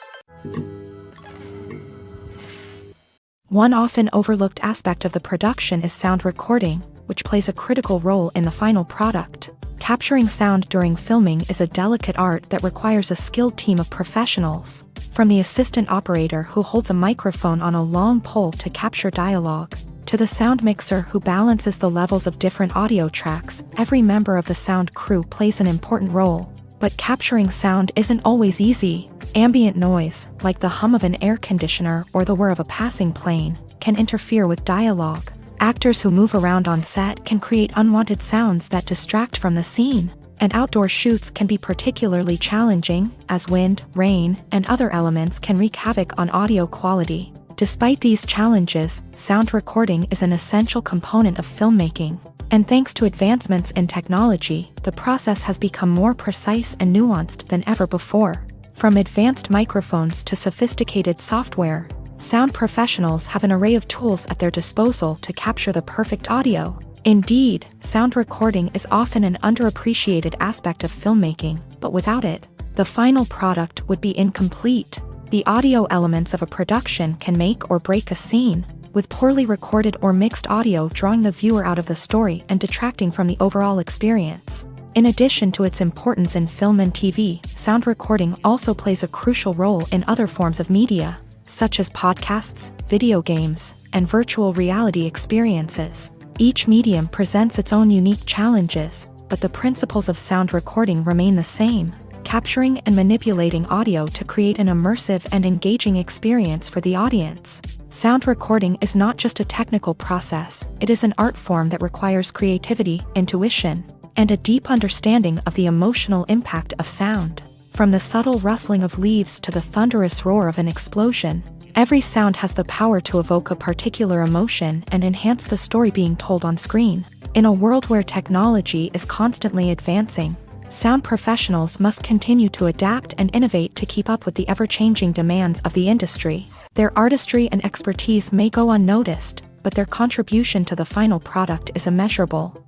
One often overlooked aspect of the production is sound recording, which plays a critical role in the final product. Capturing sound during filming is a delicate art that requires a skilled team of professionals. From the assistant operator who holds a microphone on a long pole to capture dialogue, to the sound mixer who balances the levels of different audio tracks, every member of the sound crew plays an important role. But capturing sound isn't always easy. Ambient noise, like the hum of an air conditioner or the whir of a passing plane, can interfere with dialogue. Actors who move around on set can create unwanted sounds that distract from the scene. And outdoor shoots can be particularly challenging, as wind, rain, and other elements can wreak havoc on audio quality. Despite these challenges, sound recording is an essential component of filmmaking. And thanks to advancements in technology, the process has become more precise and nuanced than ever before. From advanced microphones to sophisticated software, sound professionals have an array of tools at their disposal to capture the perfect audio. Indeed, sound recording is often an underappreciated aspect of filmmaking, but without it, the final product would be incomplete. The audio elements of a production can make or break a scene, with poorly recorded or mixed audio drawing the viewer out of the story and detracting from the overall experience. In addition to its importance in film and TV, sound recording also plays a crucial role in other forms of media, such as podcasts, video games, and virtual reality experiences. Each medium presents its own unique challenges, but the principles of sound recording remain the same, capturing and manipulating audio to create an immersive and engaging experience for the audience. Sound recording is not just a technical process, it is an art form that requires creativity, intuition, and a deep understanding of the emotional impact of sound. From the subtle rustling of leaves to the thunderous roar of an explosion, every sound has the power to evoke a particular emotion and enhance the story being told on screen. In a world where technology is constantly advancing, sound professionals must continue to adapt and innovate to keep up with the ever-changing demands of the industry. Their artistry and expertise may go unnoticed, but their contribution to the final product is immeasurable.